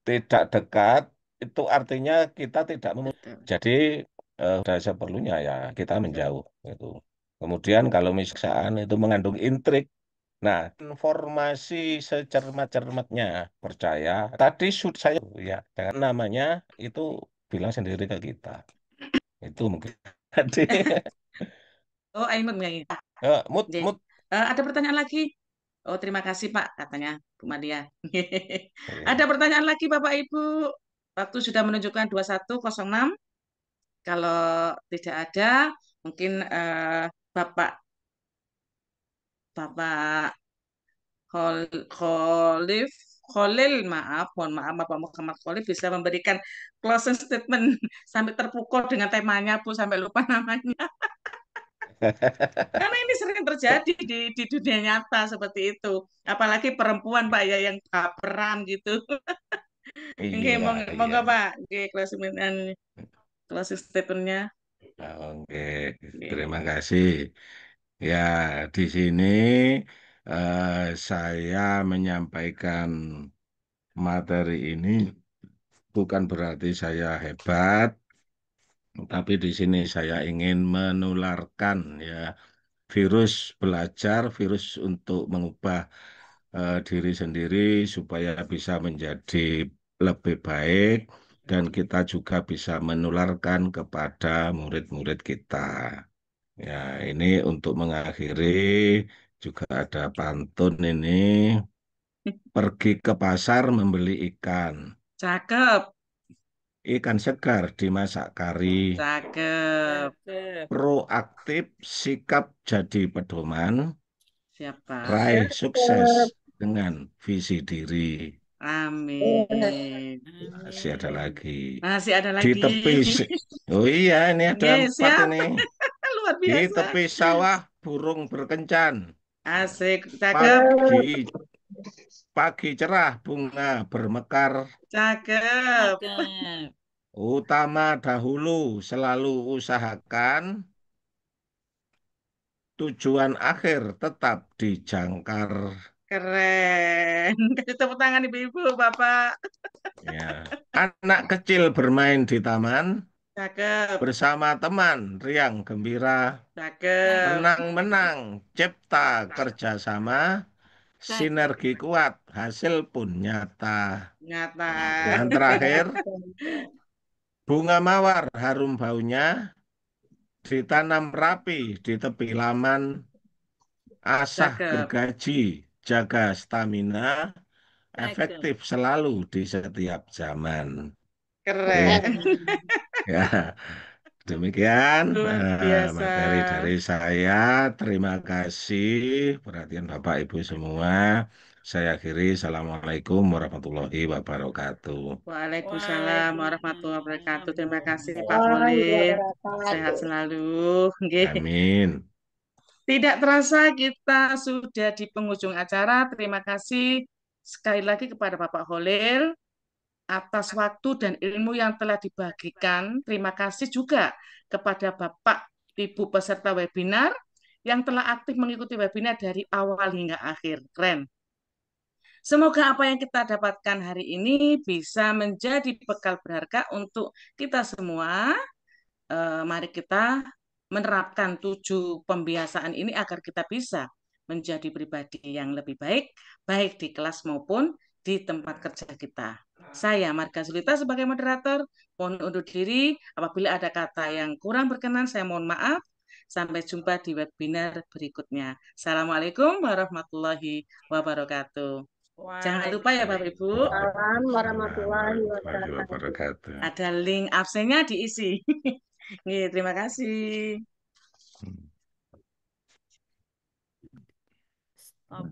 tidak dekat itu artinya kita tidak Betul. jadi sudah seperlunya ya kita menjauh itu. Kemudian kalau misalkan itu mengandung intrik, nah informasi secermat-cermatnya percaya. Tadi sudah saya ya jangan namanya itu bilang sendiri ke kita. Itu mungkin. Tadi Oh, Aiman nggak ini? mood Nggih. mood. Ada pertanyaan lagi? Oh, terima kasih, Pak, katanya Bu Madia. Ada Iya. pertanyaan lagi, Bapak Ibu? Waktu sudah menunjukkan 21.06. Kalau tidak ada, mungkin Bapak Bapak Kholif Kholil, maaf, mohon maaf, Bapak Muhammad Kholif bisa memberikan closing statement sampai terpukul dengan temanya, Bu, sampai lupa namanya. Karena ini sering terjadi di dunia nyata seperti itu. Apalagi perempuan, Pak, ya, yang baperan gitu. Oke, Iya, monggo, iya. Pak. Oke, closing statement-nya. Oke, terima Oke. kasih. Ya, di sini saya menyampaikan materi ini bukan berarti saya hebat, tapi di sini saya ingin menularkan ya virus belajar, virus untuk mengubah diri sendiri supaya bisa menjadi lebih baik dan kita juga bisa menularkan kepada murid-murid kita. Ya, ini untuk mengakhiri juga ada pantun ini. Pergi ke pasar membeli ikan. Cakep, Ikan segar dimasak kari. cakep. Cakep. Proaktif sikap jadi pedoman. Siapa? Raih sukses dengan visi diri. Amin. Masih ada Amin. lagi. Masih ada Di lagi. tepi. Oh iya, ini ada Nggih, 4 siap. ini. Luar Di biasa. tepi sawah burung berkencan. Asik, cakep, Pagi cerah bunga bermekar. cakep. Cakep. Utama dahulu selalu usahakan. Tujuan akhir tetap dijangkar. Keren. Kasih tepuk tangan ibu-ibu, bapak. Ya. Anak kecil bermain di taman Cakep, bersama teman riang gembira. cakep. Menang-menang, cipta kerjasama, Cakep. sinergi kuat, hasil pun nyata. Nyata. Yang terakhir, bunga mawar harum baunya, ditanam rapi di tepi laman, asah Cakep, gergaji, jaga stamina, Cakep. efektif selalu di setiap zaman. keren. Ya, demikian Luar biasa. materi dari saya. Terima kasih perhatian Bapak Ibu semua. Saya akhiri. Assalamualaikum warahmatullahi wabarakatuh. Waalaikumsalam warahmatullahi wabarakatuh. Waalaikumsalam Terima kasih Pak warahmatullahi Holil. Warahmatullahi Sehat wabarakatuh. selalu. Nggih. Amin. Tidak terasa kita sudah di penghujung acara. Terima kasih sekali lagi kepada Bapak Holil atas waktu dan ilmu yang telah dibagikan. Terima kasih juga kepada Bapak Ibu peserta webinar yang telah aktif mengikuti webinar dari awal hingga akhir. Keren. Semoga apa yang kita dapatkan hari ini bisa menjadi bekal berharga untuk kita semua. Mari kita menerapkan 7 pembiasaan ini agar kita bisa menjadi pribadi yang lebih baik, baik di kelas maupun di tempat kerja kita. Saya Marga Sulita sebagai moderator, mohon undur diri. Apabila ada kata yang kurang berkenan, saya mohon maaf. Sampai jumpa di webinar berikutnya. Assalamualaikum warahmatullahi wabarakatuh. Jangan lupa ya Bapak Ibu, Salam warahmatullahi Warahmatullahi wabarakatuh. wabarakatuh. ada link absennya diisi. Nih, terima kasih. Stop.